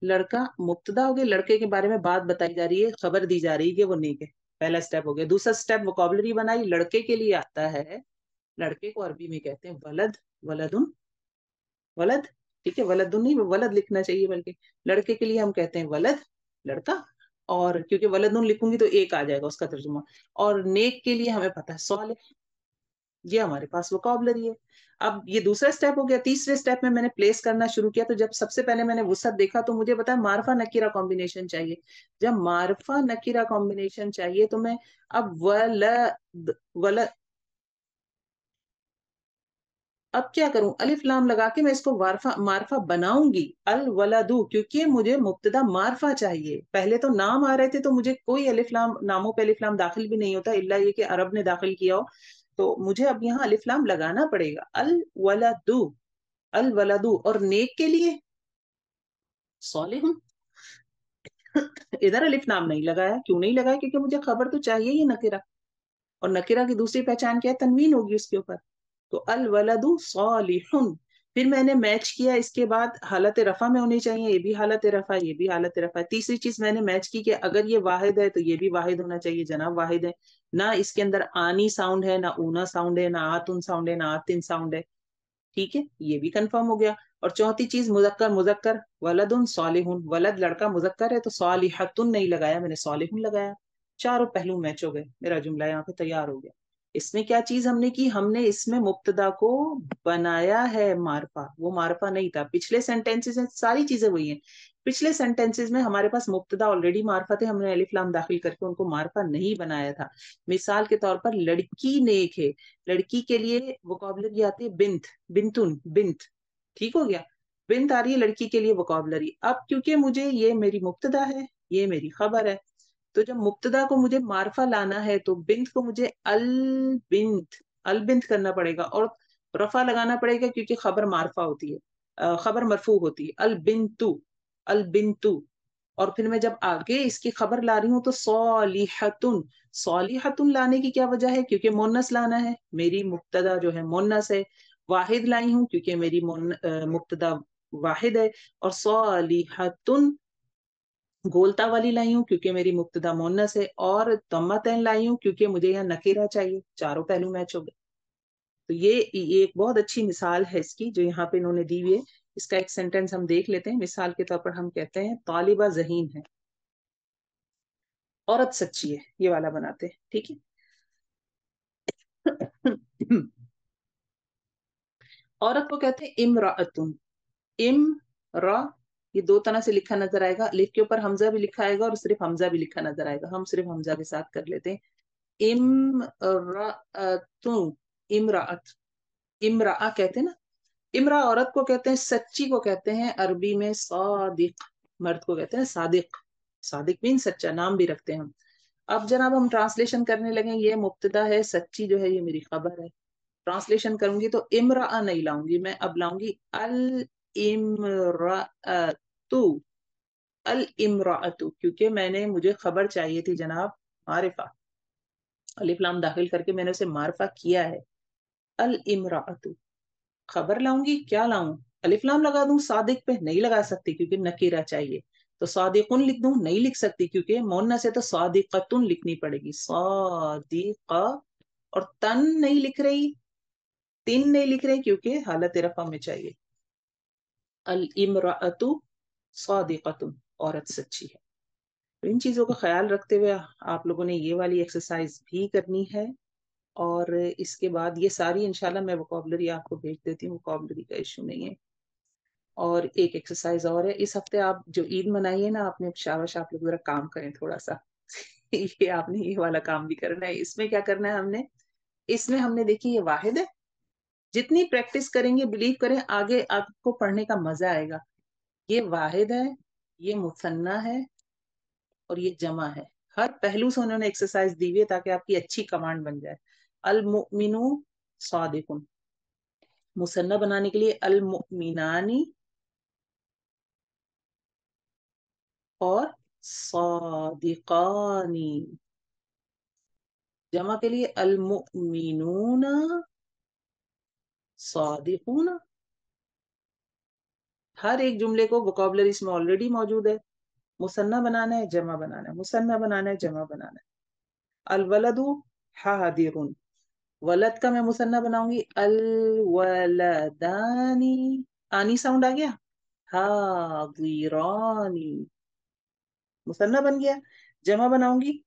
लड़का मुब्तदा हो गया, लड़के के बारे में बात बताई जा रही है, खबर दी जा रही है कि वो नेक है, पहला स्टेप हो गया। दूसरा स्टेप वोकेबलरी बनाई, लड़के के लिए आता है, लड़के को अरबी में कहते हैं वलद, वलदुन, वलद, ठीक है, वलदुन नहीं, वलद लिखना चाहिए, बल्कि लड़के के लिए हम कहते हैं वलद, लड़का। और क्योंकि वलदुन लिखूंगी तो एक आ जाएगा उसका तर्जुमा। और नेक के लिए हमें पता है सालिह, ये हमारे पास वोकेबलरी है। अब ये दूसरा स्टेप हो गया। तीसरे स्टेप में मैंने प्लेस करना शुरू किया, तो जब सबसे पहले मैंने वुसअत देखा तो मुझे पता है मार्फा नकीरा कॉम्बिनेशन चाहिए। जब मार्फा नकीरा कॉम्बिनेशन चाहिए तो मैं अब वल अब क्या करूं, अलिफ लाम लगा के मैं इसको वारफा मार्फा बनाऊंगी, अल वलदू, क्योंकि मुझे मुब्तदा मार्फा चाहिए। पहले तो नाम आ रहे थे तो मुझे कोई अलिफ लाम, नामों पे अलिफ लाम दाखिल भी नहीं होता, इल्ला ये कि अरब ने दाखिल किया हो। तो मुझे अब यहाँ अलिफ लाम लगाना पड़ेगा, अल वलदू, अल वलदू। और नेक के लिए सालिहुन, इधर अलिफ लाम नहीं लगाया। क्यों नहीं लगाया, क्योंकि मुझे खबर तो चाहिए ही नकिरा, और नकिरा की दूसरी पहचान क्या है, तनवीन होगी उसके ऊपर। तो अल वलदु सालिहुन। फिर मैंने मैच किया, इसके बाद हालत रफा में होनी चाहिए, ये भी हालत रफा, ये भी हालत रफा। तीसरी चीज मैंने मैच की कि अगर ये वाहिद है तो ये भी वाहिद होना चाहिए, जनाब वाहिद है ना, इसके अंदर आनी साउंड है ना, ऊना साउंड है ना, आतुन साउंड है ना, आतिन साउंड है, ठीक है, ये भी कंफर्म हो गया। और चौथी चीज मुजक्कर, मुजक्कर वलदुन सालिहुन, वलद लड़का मुजक्कर है तो सालिहतुन नहीं लगाया, मैंने सालिहुन लगाया। चारों पहलू मैच हो गए, मेरा जुमला यहाँ पे तैयार हो गया। इसमें क्या चीज हमने की, हमने इसमें मुब्तदा को बनाया है मार्फा, वो मार्फा नहीं था। पिछले सेंटेंसेस में सारी चीजें वही हैं। पिछले सेंटेंसेस में हमारे पास मुब्तदा ऑलरेडी मार्फा थे, हमने अलिफ लाम दाखिल करके उनको मार्फा नहीं बनाया था। मिसाल के तौर पर लड़की नेक है, लड़की के लिए वोकेबलरी आती है बिंत, बिंतुन, बिंत, ठीक हो गया, बिंत आ रही है लड़की के लिए वोकेबलरी। अब क्योंकि मुझे ये मेरी मुब्तदा है, ये मेरी खबर है, तो जब मुब्तदा को मुझे मार्फा लाना है तो बिंत को मुझे अल बिंत, अल बिंत करना पड़ेगा, और रफा लगाना पड़ेगा क्योंकि खबर मार्फा होती है, खबर मरफू होती है, अल बिंतु, अल बिंतु। और फिर मैं जब आगे इसकी खबर ला रही हूँ तो सौलिहतुन, सौलिहतुन लाने की क्या वजह है, क्योंकि मोन्नस लाना है, मेरी मुब्तदा जो है मोन्नस है। वाहिद लाई हूँ क्योंकि मेरी मुब्तदा वाहिद है। और सौलिहतुन गोलता वाली लाई हूँ क्योंकि मेरी मुब्तदा मोन्नस है। और तम्मतन लाई हूँ क्योंकि मुझे यहाँ नकीरा चाहिए। चारों पहलू मैच हो गए। तो ये एक बहुत अच्छी मिसाल है इसकी जो यहाँ पे इन्होंने दी हुई है। इसका एक सेंटेंस हम देख लेते हैं। मिसाल के तौर पर हम कहते हैं तालिबा ज़हीन है, औरत सच्ची है, ये वाला बनाते हैं, ठीक है। औरत को कहते हैं इमराअतुन, इमरा, ये दो तरह से लिखा नजर आएगा, अलिफ के ऊपर हमजा भी लिखा आएगा और सिर्फ हमजा भी लिखा नजर आएगा। हम सिर्फ हमजा के साथ कर लेते हैं, इमराअतुन, इमराअत, इमरा कहते हैं ना। इमरा औरत को कहते हैं, सच्ची को कहते हैं अरबी में सादिक, मर्द को कहते हैं सादिक, सादिक मीन सच्चा, नाम भी रखते हैं हम। अब जनाब हम ट्रांसलेशन करने लगे, ये मुब्तदा है, सच्ची जो है ये मेरी खबर है। ट्रांसलेशन करूंगी तो इमरा नहीं लाऊंगी, मैं अब लाऊंगी अल इमरातु, अल इमरातु, क्योंकि मुझे खबर चाहिए थी जनाब मारिफा, अलिफ लाम दाखिल करके मैंने उसे मारिफा किया है। अल इमरातु, खबर लाऊंगी, क्या लाऊं, अलिफ लाम लगा दूं, सादिक पे नहीं लगा सकती क्योंकि नकीरा चाहिए। तो सादिकुन लिख दूं, नहीं लिख सकती क्योंकि मोन्नस है, तो सादिकतुन लिखनी पड़ेगी, सादिका। और तन नहीं लिख रही, तीन नहीं लिख रही क्योंकि हालत रफा में चाहिए, अल इमराअतु सादिकतुन। عورت سچی ہے. تو ان چیزوں کا خیال رکھتے ہوئے آپ لوگوں نے یہ والی ایکسرسائز بھی کرنی ہے. اور اس کے بعد یہ ساری انشاءاللہ میں ووکیبلری آپ کو بھیج دیتی ہوں، ووکیبلری کا ایشو نہیں ہے. اور ایک ایکسرسائز اور ہے، اس ہفتے آپ جو عید منائیے نا، آپ نے شاباش آپ لوگ ذرا کام کریں تھوڑا سا. یہ آپ نے یہ والا کام بھی کرنا ہے. اس میں کیا کرنا ہے اس میں ہم نے دیکھی یہ واحد ہے. جتنی پریکٹس کریں گے بلیو کریں آگے آپ کو پڑھنے کا مزہ آئے گا. یہ واحد ہے، یہ مثنیٰ ہے، اور یہ جمع ہے. ہر پہلو سے انہوں نے ایکسرسائز دی ہوئی ہے تاکہ آپ کی اچھی کمانڈ بن جائے. المؤمن صادق، مثنیٰ بنانے کے لیے المؤمنانی اور صادقانی. جمع کے لیے المؤمنون صادقون. ہر ایک جملے کو ووکیبلری اس میں آلریڈی موجود ہے. مثنیٰ بنانا ہے، جمع بنانا ہے، مثنیٰ بنانا ہے، جمع بنانا ہے. الولد حاضر، ولد کا میں مثنیٰ بناؤں گی الولدانی، آنی ساؤنڈ آ گیا، حاضرانی، مثنیٰ بن گیا. جمع بناؤں گی،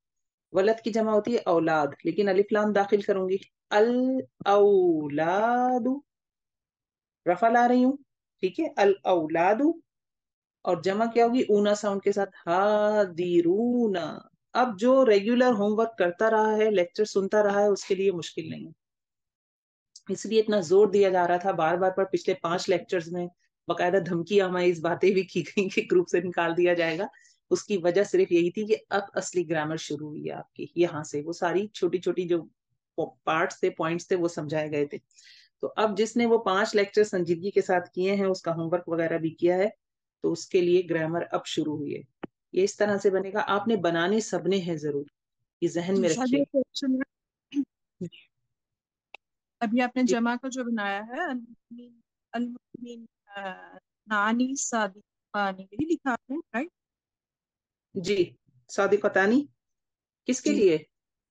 ولد کی جمع ہوتی ہے اولاد، لیکن الف لام داخل کروں گی، الاولاد، رفع لا رہی ہوں، ٹھیک ہے، الاولاد. اور جمع کیا ہوگی اونا ساؤنڈ کے ساتھ، حاضرون. اب جو ریگولر ہوم ورک کرتا رہا ہے، لیکچر سنتا رہا ہے، اس کے لیے مشکل نہیں ہے. اس لیے اتنا زور دیا جا رہا تھا بار بار پر پچھلے 5 لیکچرز میں باقاعدہ دھمکی آمیز باتیں بھی کی گئی کہ گروپ سے نکال دیا جائے گا. اس کی وجہ صرف یہی تھی کہ اب اصلی گرامر شروع ہوئی ہے آپ کی. یہاں سے وہ ساری چھوٹی چھوٹی جو پارٹس تھے، پوائنٹس تھے، وہ سمجھائے گئے تھے. تو اب جس نے وہ 5 لیکچر سنجیدگی کے ساتھ کیے ہیں، اس کا ہوم ورک وغیرہ بھی کیا ہے، تو اس کے لیے گرامر اب شروع ہوئی ہے. یہ اس طرح سے بنے گا. آپ نے بنانے سبنے ہیں ضرور، یہ ذہن میں شادی رکھیے. ایک کوشچن ہے. ابھی آپ نے جی جمع کا جو بنایا ہے المؤمن نانی صادقانی، یہی لکھا آپ نے، رائٹ؟ جی، صادقتانی کس کے جی لیے؟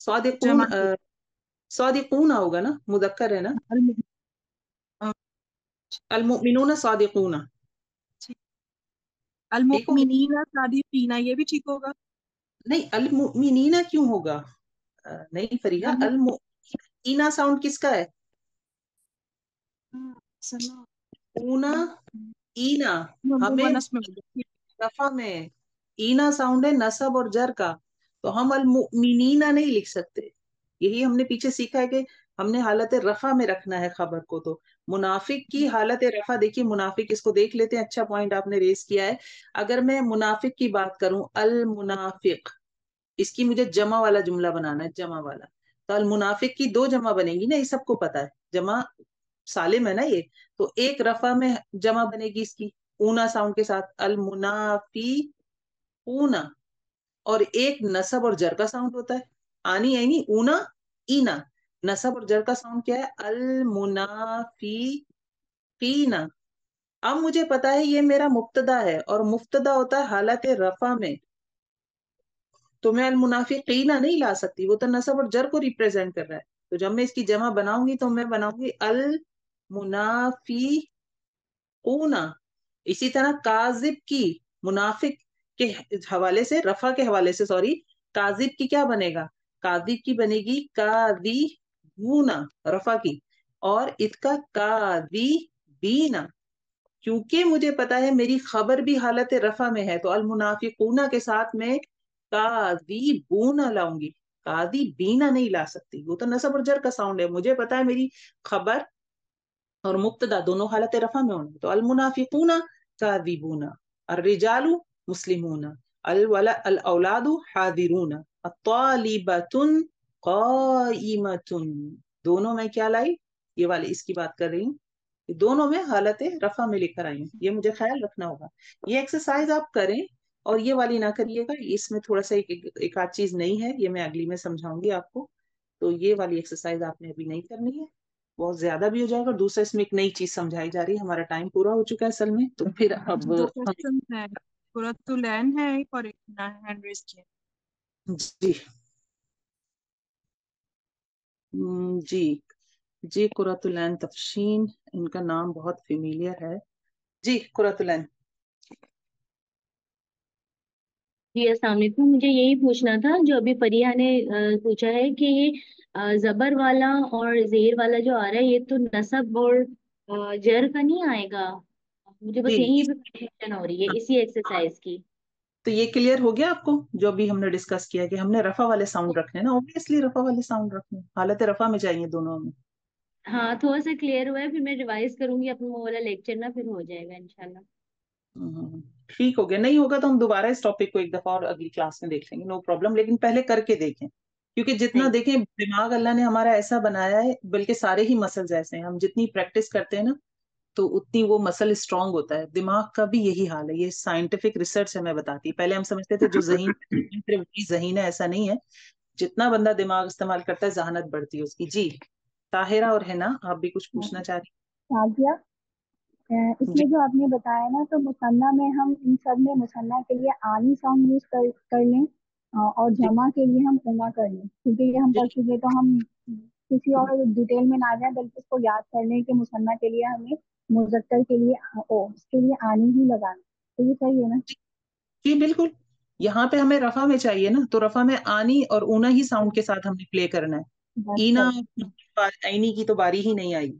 صادقون، جمع کے صادقون ہوگا نا، مذکر ہے نا. الم- آ، المؤمنون صادقون، ٹھیک. ٹھیک ہو گیا. المؤمنین صادقین، یہ بھی ٹھیک ہوگا. نہیں، المؤمنین کیوں ہوگا؟ نہیں فریحہ، المؤمنین ساؤنڈ کس کا ہے؟ اونا، اینا. ہمیں رفع میں اینا ساؤنڈ ہے نصب اور جر کا، تو ہم المؤمنین نہیں لکھ سکتے. یہی ہم نے پیچھے سیکھا ہے کہ ہم نے حالت رفع میں رکھنا ہے خبر کو. تو منافق کی حالت رفع دیکھیے، منافق اس کو دیکھ لیتے ہیں. اچھا پوائنٹ آپ نے ریز کیا ہے. اگر میں منافق کی بات کروں، المنافق، اس کی مجھے جمع والا جملہ بنانا ہے، جمع والا. تو المنافق کی 2 جمع بنے گی نا، یہ سب کو پتا ہے. جمع سالم ہے نا یہ. تو ایک رفع میں جمع بنے گی اس کی اونا ساؤنڈ کے ساتھ، المنافقون. اور ایک نصب اور جر کا ساؤنڈ ہوتا ہے، آنی اینی اونا اینا. نصب اور جر کا ساؤنڈ کیا ہے؟ المنافقین. اب مجھے پتا ہے یہ میرا مبتدا ہے، اور مبتدا ہوتا ہے حالت رفع میں، تو میں المنافقین نہیں لا سکتی، وہ تو نصب اور جر کو ریپرزینٹ کر رہا ہے. تو جب میں اس کی جمع بناؤں گی تو میں بناؤں گی المنافقون. اسی طرح کاذب کی، منافق کے حوالے سے، رفع کے حوالے سے سوری، کاذب کی کیا بنے گا؟ کاذب کی بنے گی کاذبون، رفع کی. اور اس کا کاذبین. کیونکہ مجھے پتا ہے میری خبر بھی حالت رفع میں ہے، تو المنافقون کے ساتھ میں کاذبون لاؤں گی، کاذبین نہیں لا سکتی. وہ تو نصب اور جر کا ساؤنڈ ہے. مجھے پتا ہے میری خبر اور مبتدا دونوں حالت رفع میں ہونا، تو المنافقون کاذبون. الرجال مسلمون، الاولاد حاضرون، الطالبۃ قائمۃ. دونوں میں کیا لائی؟ یہ والی اس کی بات کر رہی ہوں، دونوں میں حالت رفع میں لے کر آئی ہوں. یہ مجھے خیال رکھنا ہوگا. یہ ایکسرسائز آپ کریں اور یہ والی نہ کریے گا. اس میں تھوڑا سا ایک آدھ چیز نہیں ہے، یہ میں اگلی میں سمجھاؤں گی آپ کو. تو یہ والی ایکسرسائز آپ نے ابھی نہیں کرنی ہے، بہت زیادہ بھی ہو جائے گا. اور دوسرا اس میں ایک نئی چیز سمجھائی جا رہی ہے. ہمارا ٹائم پورا ہو چکا ہے اصل میں، تو پھر اب 2 کوشچن ہیں، قرۃ العین ہے ایک، اور ایک ہینڈ ریز کیا. جی جی جی قرۃ العین تفشین، ان کا نام بہت فیملیئر ہے. جی قرۃ العین. جی السلام علیکم. مجھے یہی پوچھنا تھا جو ابھی فریحہ نے پوچھا ہے کہ یہ زبر والا اور زیر والا جو آ رہا ہے یہ تو نصب اور جر کا نہیں آئے گا. مجھے بس جی یہی پہ کنفیوژن ہو رہی ہے اسی ایکسرسائز کی. تو یہ کلیئر ہو گیا آپ کو جو بھی ہم نے ڈسکس کیا کہ ہم نے رفع والے ساؤنڈ رکھنے نا, اوبیسلی رفع والے ساؤنڈ رکھنے, حالت رفع میں چاہیے دونوں میں. ہاں تھوڑا سا کلیئر ہوا ہے, پھر میں ریوائز کروں گی اپنا وہ والا لیکچر نا, پھر ہو جائے گا انشاءاللہ. ٹھیک ہو گیا, نہیں ہوگا تو ہم دوبارہ اس ٹاپک کو ایک دفعہ اور اگلی کلاس میں دیکھ لیں گے, نو پرابلم, لیکن پہلے کر کے دیکھیں کیونکہ جتنا تھینک دیکھیں دماغ اللہ نے ہمارا ایسا بنایا ہے, بلکہ سارے ہی مسلز ایسے ہیں, ہم جتنی پریکٹس کرتے ہیں نا تو اتنی وہ مسل اسٹرانگ ہوتا ہے. دماغ کا بھی یہی حال ہے, یہ سائنٹیفک ریسرچ ہمیں بتاتی ہے. پہلے ہم سمجھتے تھے جو ذہین صرف وہی ذہین ہے, ایسا نہیں ہے. جتنا بندہ دماغ استعمال کرتا ہے ذہانت بڑھتی ہے اس کی. جی طاہرہ اور ہے نا, آپ بھی کچھ پوچھنا چاہ رہی شازیہ اس ہیں؟ میں جی جو آپ نے بتایا نا, تو مثنیٰ میں ہم ان سب میں مثنیٰ کے لیے آنی ساؤنڈ یوز کر لیں اور جی جمع کے لیے ہم اونا کر لیں, کیونکہ یہ ہم جی پڑھ چکے, تو ہم کسی اور ڈیٹیل میں نہ جائیں بلکہ اس کو یاد کر لیں کہ مثنیٰ کے لیے ہمیں مذکر کے لیے اس کے لیے آنی ہی لگانا. تو یہ صحیح ہے نا؟ جی بالکل. یہاں پہ ہمیں رفع میں چاہیے نا, تو رفع میں آنی اور اونا ہی ساؤنڈ کے ساتھ ہم نے پلے کرنا ہے. بس اینا بس اینی کی تو باری ہی نہیں آئی.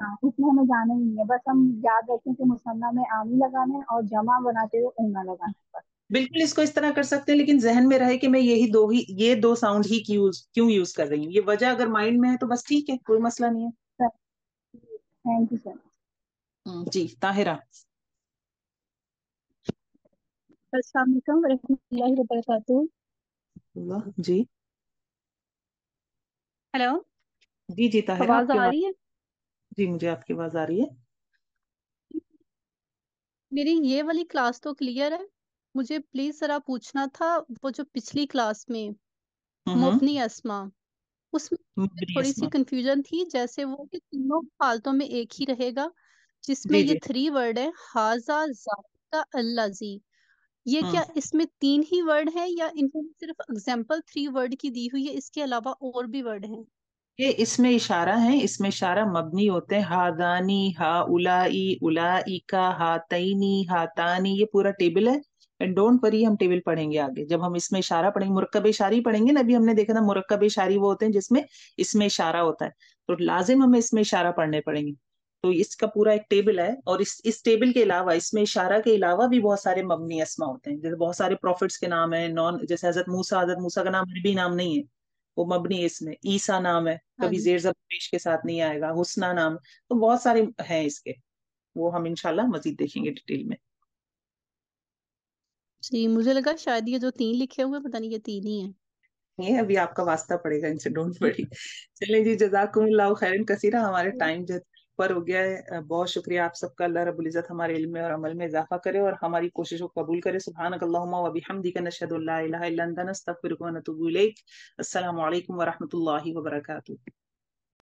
ہاں, اس میں ہمیں جانا ہی نہیں ہے, بس ہم یاد رکھیں کہ مثنیٰ میں آنی لگانا ہے اور جمع بناتے ہوئے اونا لگانا ہے بس. بالکل اس کو اس طرح کر سکتے ہیں, لیکن ذہن میں رہے کہ میں یہ دو ساؤنڈ ہی کیوں یوز کر رہی ہوں. یہ وجہ اگر مائنڈ میں ہے تو بس ٹھیک ہے, کوئی مسئلہ نہیں تھینک یو سر. ہے. جی طاہرہ. السلام علیکم ورحمۃ اللہ وبرکاتہ. جی ہیلو, جی جی طاہرہ, آپ آواز کی آ آواز. رہی ہے؟ جی مجھے آپ کی آواز آ رہی ہے. میری یہ والی کلاس تو کلیئر ہے. مجھے پلیز ذرا پوچھنا تھا, وہ جو پچھلی کلاس میں مبنی اسما, اس میں مجھے مبنی تھوڑی سی اسما. کنفیوژن تھی, جیسے وہ کہ تینوں حالتوں میں ایک ہی رہے گا, جس میں جی یہ جی 3 ورڈ ہے, ہاذا ذالکا الذی. یہ ہوں کیا اس میں 3 ہی ورڈ ہیں یا ان میں صرف اگزامپل 3 ورڈ کی دی ہوئی ہے, اس کے علاوہ اور بھی ورڈ ہیں؟ یہ اس میں اشارہ ہے, اس میں اشارہ مبنی ہوتے ہیں. ہادانی, ہا اولائی, اولائکا, ہاتینی, ہاتانی, یہ پورا ٹیبل ہے. اینڈ ڈونٹ وری, ہم ٹیبل پڑھیں گے آگے جب ہم اس میں اشارہ پڑھیں گے. مرکب اشاری پڑھیں گے نا, ابھی ہم نے دیکھا تھا مرکب اشاری وہ ہوتے ہیں جس میں اس میں اشارہ ہوتا ہے, تو لازم ہمیں اس میں اشارہ پڑھنے پڑیں گے. تو اس کا پورا ایک ٹیبل ہے, اور اس ٹیبل کے علاوہ اس میں اشارہ کے علاوہ بھی بہت سارے مبنی اسما ہوتے ہیں. جیسے بہت سارے پروفٹس کے نام ہیں, جیسے حضرت موسیٰ کا نام عربی نام نہیں ہے, وہ مبنی اس میں. عیسیٰ نام ہے, ہاں کبھی جی. زیر زبر پیش کے ساتھ نہیں آئے گا. حسنہ نام, تو بہت سارے ہیں اس کے, وہ ہم انشاءاللہ مزید دیکھیں گے ڈیٹیل میں. جی مجھے لگا شاید یہ جو 3 لکھے ہوئے, پتہ نہیں یہ 3 ہی ہیں. یہ ابھی آپ کا واسطہ پڑے گا ان سے, ڈونٹ وری. چلیں جی, جزاکم اللہ خیرن کثیرہ. ہمارے ٹائم جو پر ہو گیا ہے, بہت شکریہ آپ سب کا. اللہ رب العزت ہمارے علم میں اور عمل میں اضافہ کرے اور ہماری کوششوں کو قبول کرے. سبحانک اللہم و بحمدک, نشہد ان لا الہ الا انت, نستغفرک و نتوب الیک. السلام علیکم ورحمۃ اللہ وبرکاتہ.